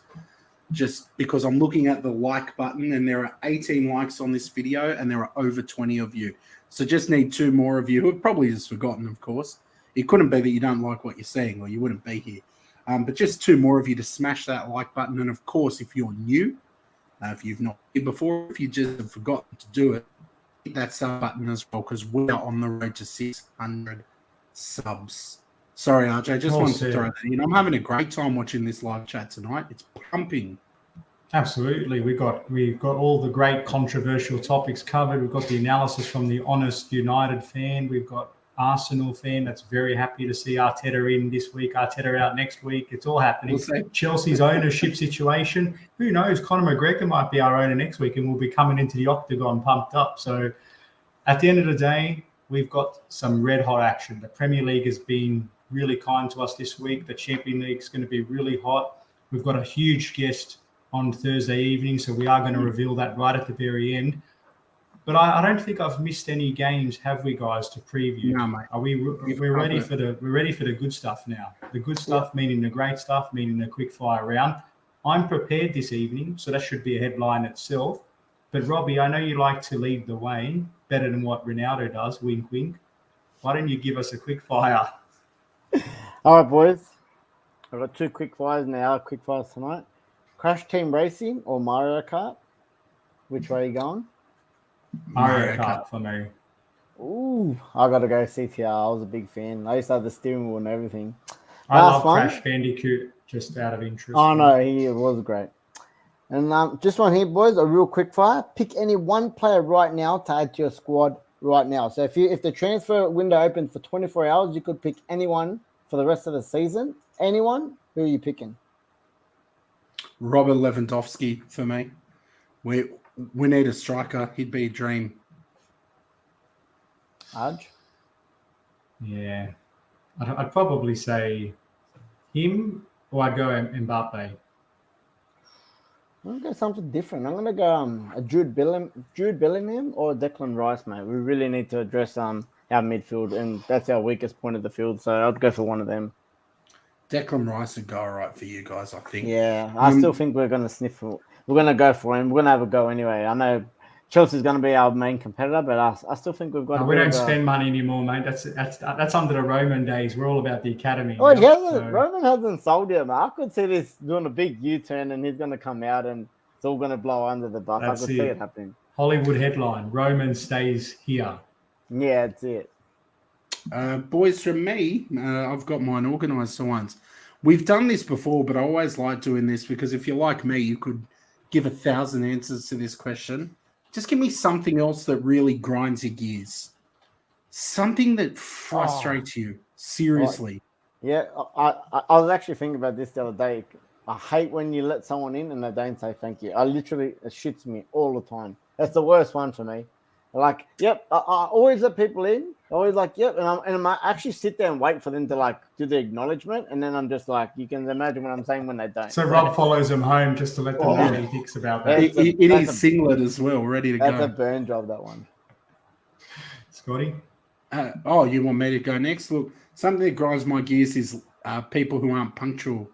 just because I'm looking at the like button and there are 18 likes on this video and there are over 20 of you. So just need 2 more of you who have probably just forgotten, of course. It couldn't be that you don't like what you're seeing or you wouldn't be here. But just 2 more of you to smash that like button. And of course, if you're new, if you've not been before, if you just have forgotten to do it, hit that sub button as well because we are on the road to 600 subs. Sorry, RJ, just wanted to throw that in. I'm having a great time watching this live chat tonight. It's pumping. Absolutely. We've got all the great controversial topics covered. We've got the analysis from the honest United fan. We've got Arsenal fan that's very happy to see Arteta in this week, Arteta out next week. It's all happening. Chelsea's ownership situation. Who knows? Conor McGregor might be our owner next week and we'll be coming into the octagon pumped up. So at the end of the day, we've got some red hot action. The Premier League has been really kind to us this week. The Champions League is going to be really hot. We've got a huge guest on Thursday evening, so we are going to reveal that right at the very end. But I don't think I've missed any games, have we, guys, to preview? No, mate. We're ready for the good stuff now. The good stuff, meaning the great stuff, meaning the quick fire round. I'm prepared this evening, so that should be a headline itself. But Robbie, I know you like to lead the way better than what Ronaldo does. Wink, wink. Why don't you give us a quick fire? All right, boys. I've got 2 quick fires now. Quick fires tonight. Crash Team Racing or Mario Kart? Which way are you going? Mario Kart for me. Ooh, I got to go CTR. I was a big fan. I used to have the steering wheel and everything. I love Crash Bandicoot just out of interest. Oh, no, he was great. And just one here, boys, a real quick fire. Pick any one player right now to add to your squad right now. So if the transfer window opens for 24 hours, you could pick anyone for the rest of the season. Anyone? Who are you picking? Robert Lewandowski for me. We need a striker. He'd be a dream. Aj? Yeah. I'd probably say him or I'd go Mbappe. I'm going to go something different. I'm going to go a Jude Bellingham or Declan Rice, mate. We really need to address our midfield, and that's our weakest point of the field, so I'd go for one of them. Declan Rice would go all right for you guys, I think. Yeah, I still think we're going to we're going to go for him. We're going to have a go anyway. I know Chelsea's going to be our main competitor, but I still think we've got. No, we don't spend money anymore, mate. That's under the Roman days. We're all about the academy. Oh, yeah, Roman hasn't sold yet, man. I could see this doing a big U-turn, and he's going to come out, and it's all going to blow under the bus. I could see it happening. Hollywood headline: Roman stays here. Yeah, that's it. Boys, from me, I've got mine organised for once. We've done this before, but I always like doing this because if you're like me, you could give 1,000 answers to this question. Just give me something else that really grinds your gears. Something that frustrates you, seriously. Yeah, I was actually thinking about this the other day. I hate when you let someone in and they don't say thank you. It shits me all the time. That's the worst one for me. Like, yep, I always let people in. Always like, yep, and I actually sit there and wait for them to like do the acknowledgement, and then I'm just like, you can imagine what I'm saying when they don't. So Rob follows them home just to let them know what he thinks about that. It is singlet as well, ready to go. That's a burn job, that one. Scotty? You want me to go next? Look, something that grinds my gears is people who aren't punctual.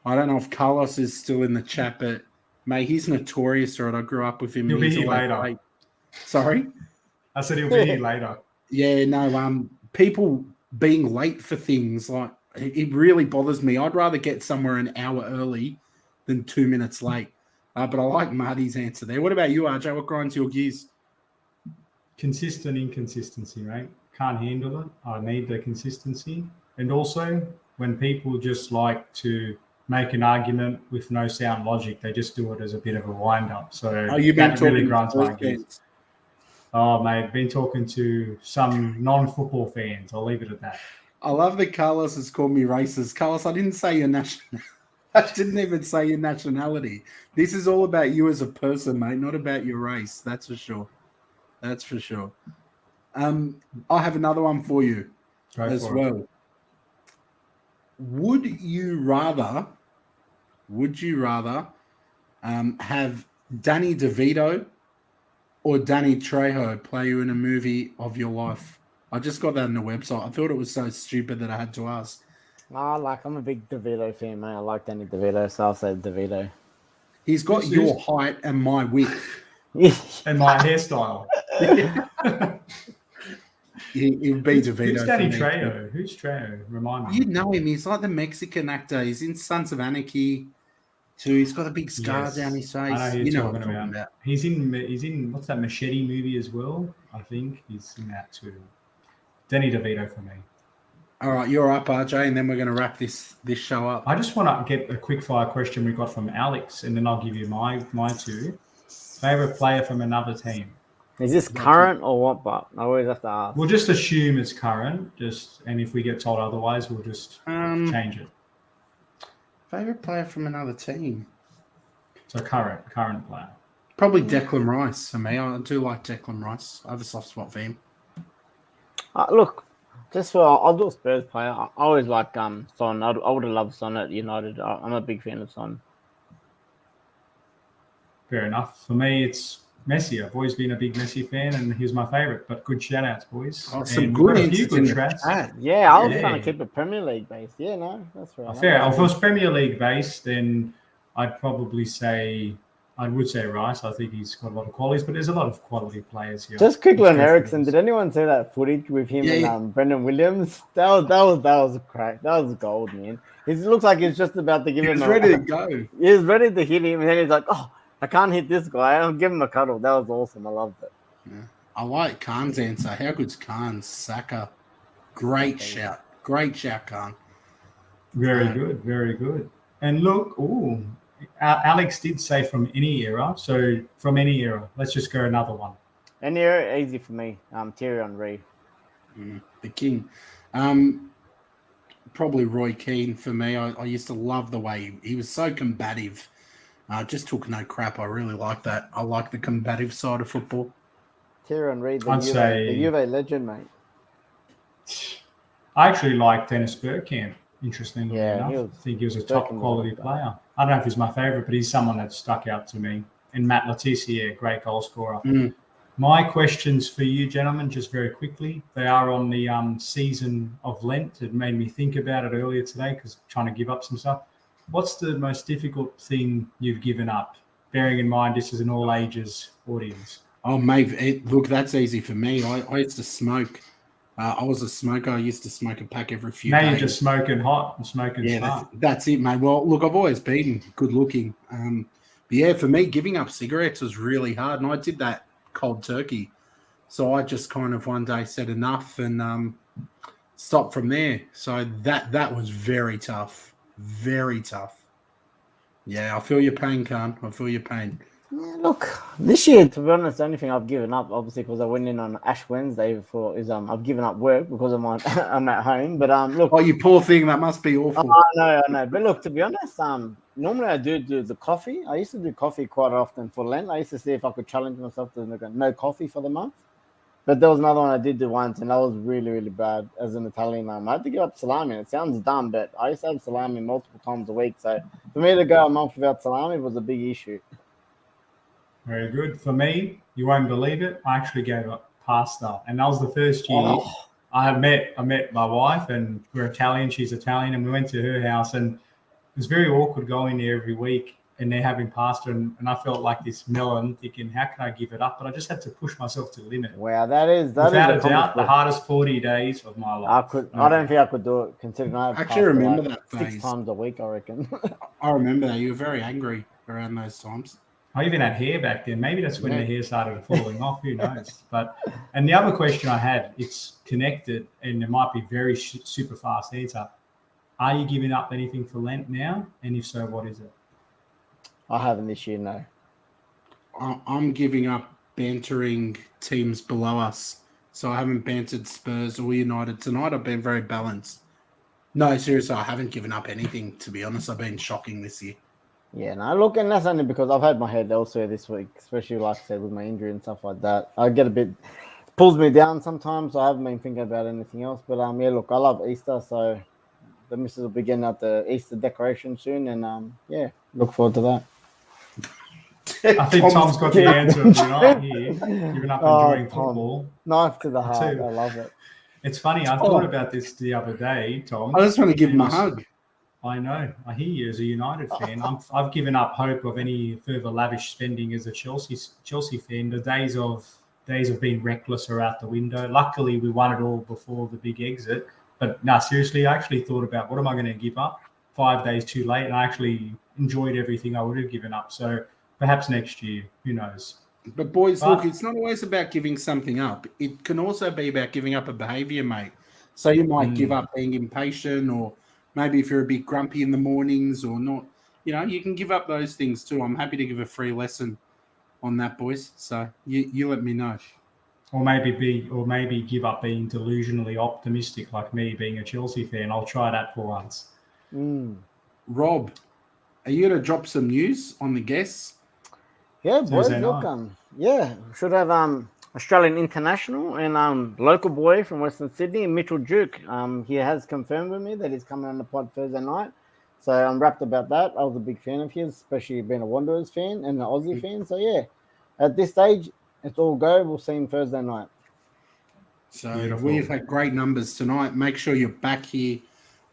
I don't know if Carlos is still in the chat, but mate, he's notorious for it. I grew up with him. He'll be here later. Late. Sorry? I said he'll be here later. Yeah, no, people being late for things, like, it really bothers me. I'd rather get somewhere an hour early than 2 minutes late. But I like Marty's answer there. What about you, RJ? What grinds your gears? Consistent inconsistency, right? Can't handle it. I need the consistency. And also, when people just like to make an argument with no sound logic, they just do it as a bit of a wind-up. So You've been that really talking grinds my Spurs gears. fans. Oh, mate, been talking to some non-football fans. I'll leave it at that. I love that Carlos has called me racist. Carlos, I didn't say your nationality. I didn't even say your nationality. This is all about you as a person, mate, not about your race. That's for sure. That's for sure. I have another one for you as well. Would you rather have Danny DeVito or Danny Trejo play you in a movie of your life? I just got that on the website. I thought it was so stupid that I had to ask. I'm a big DeVito fan, mate. I like Danny DeVito, so I'll say DeVito. He's got your height and my width. And my hairstyle. He'd be DeVito. Who's Danny Trejo? Who's Trejo? Remind me. You know him. He's like the Mexican actor. He's in Sons of Anarchy too. He's got a big scar down his face. I know who you know you're what I'm talking about. He's in what's that Machete movie as well? I think he's in that too. Danny DeVito for me. All right, you're up, RJ, and then we're going to wrap this show up. I just want to get a quick fire question we got from Alex, and then I'll give you my two. Favorite player from another team. Is this current or what? But I always have to ask. We'll just assume it's current. And if we get told otherwise, we'll just change it. Favorite player from another team. So current player. Probably Declan Rice for me. I do like Declan Rice. I have a soft spot for him. Look, I'll do a Spurs player. I always like Son. I would have loved Son at United. I'm a big fan of Son. Fair enough. For me, it's Messi. I've always been a big Messi fan, and he's my favourite. But good shout-outs, boys. Oh, some good answers in the chat. Yeah, I was trying to keep it Premier League based. Yeah, no, that's right. Fair. If it was Premier League based, then I'd probably say Rice. I think he's got a lot of qualities, but there's a lot of quality players here. Just quickly on Ericsson, did anyone see that footage with him and Brendan Williams? That was a crack. That was gold, man. He looks like he's just about to give him. He's ready to go. He's ready to hit him, and then he's like, "Oh, I can't hit this guy. I'll give him a cuddle." That was awesome. I loved it. Yeah. I like Khan's answer. How good's Khan? Saka. Great shout. Great shout, Khan. Very good. Very good. And look, Alex did say from any era. So from any era, let's just go another one. Any era, easy for me. Thierry Henry. The king. Probably Roy Keane for me. I used to love the way he was so combative. Just took no crap. I really like that. I like the combative side of football. Thierry Henry, the Juve legend, mate. I actually like Dennis Bergkamp. Interestingly enough, I think he was a top quality player. I don't know if he's my favourite, but he's someone that stuck out to me. And Matt Letizia, great goal scorer. My questions for you, gentlemen, just very quickly. They are on the season of Lent. It made me think about it earlier today because trying to give up some stuff. What's the most difficult thing you've given up? Bearing in mind this is an all ages audience. Oh, mate, look, that's easy for me. I used to smoke. I was a smoker. I used to smoke a pack every few days. Now you're just smoking hot and smoking smart. That's it, mate. Well, look, I've always been good looking. But yeah, for me, giving up cigarettes was really hard. And I did that cold turkey. So I just kind of one day said enough and stopped from there. So that was very tough. Very tough. Yeah, I feel your pain, Khan. I feel your pain. Yeah, look, this year, to be honest, the only thing I've given up, obviously, because I went in on Ash Wednesday is I've given up work because I'm at home. But look, oh, you poor thing, that must be awful. I know. But look, to be honest, normally I do the coffee. I used to do coffee quite often for Lent. I used to see if I could challenge myself to no coffee for the month. But there was another one I did do once, and that was really, really bad as an Italian. I had to give up salami. It sounds dumb, but I used to have salami multiple times a week. So for me to go a month without salami was a big issue. Very good. For me, you won't believe it, I actually gave up pasta. And that was the first year I met my wife, and we're Italian, she's Italian, and we went to her house, and it was very awkward going there every week and they're having pasta, and I felt like this melon thinking, how can I give it up? But I just had to push myself to the limit. Wow, that is without a doubt the hardest 40 days of my life. I don't think I could do it, considering I actually remember that phase. 6 times a week, I reckon. I remember that. You were very angry around those times. I even had hair back then. Maybe that's when the hair started falling off. Who knows? And the other question I had, it's connected, and it might be very super fast answer. Are you giving up anything for Lent now? And if so, what is it? I haven't this year, no. I'm giving up bantering teams below us. So I haven't bantered Spurs or United tonight. I've been very balanced. No, seriously, I haven't given up anything, to be honest. I've been shocking this year. Yeah, no, look, and that's only because I've had my head elsewhere this week, especially like I said with my injury and stuff like that. I get a bit pulls me down sometimes. So I haven't been thinking about anything else. But yeah, look, I love Easter, so the missus will be getting out the Easter decoration soon, and yeah, look forward to that. I think Tom's got the answer of the night here. Giving up enjoying football. Knife to the heart. I love it. It's funny. I thought about this the other day, Tom. I just want to give him a hug. I know. I hear you as a United fan. I've given up hope of any further lavish spending as a Chelsea fan. The days of being reckless are out the window. Luckily, we won it all before the big exit. But no, seriously, I actually thought about what am I going to give up 5 days too late, and I actually enjoyed everything I would have given up. So perhaps next year, who knows? But boys, look, it's not always about giving something up. It can also be about giving up a behaviour, mate. So you might give up being impatient, or maybe if you're a bit grumpy in the mornings or not, you can give up those things too. I'm happy to give a free lesson on that, boys. So you let me know. Or maybe give up being delusionally optimistic like me being a Chelsea fan. I'll try that for once. Rob, are you going to drop some news on the guests? Yeah, boys, look, should have Australian international and local boy from Western Sydney, Mitchell Duke. He has confirmed with me that he's coming on the pod Thursday night. So I'm wrapped about that. I was a big fan of his, especially being a Wanderers fan and an Aussie fan. So yeah, at this stage, it's all go. We'll see him Thursday night. So we've had great numbers tonight. Make sure you're back here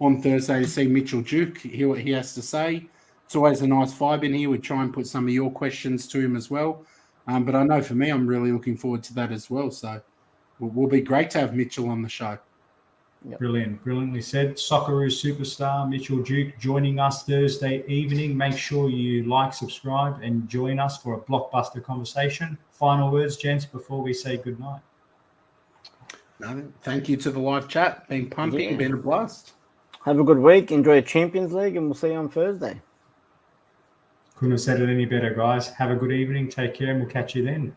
on Thursday to see Mitchell Duke, hear what he has to say. It's always a nice vibe in here. We try and put some of your questions to him as well. But I know for me, I'm really looking forward to that as well. So it will be great to have Mitchell on the show. Yep. Brilliantly said. Socceroos superstar Mitchell Duke joining us Thursday evening. Make sure you like, subscribe, and join us for a blockbuster conversation. Final words, gents, before we say goodnight. No, thank you to the live chat. Been pumping, been a blast. Have a good week. Enjoy Champions League, and we'll see you on Thursday. Couldn't have said it any better, guys. Have a good evening. Take care, and we'll catch you then.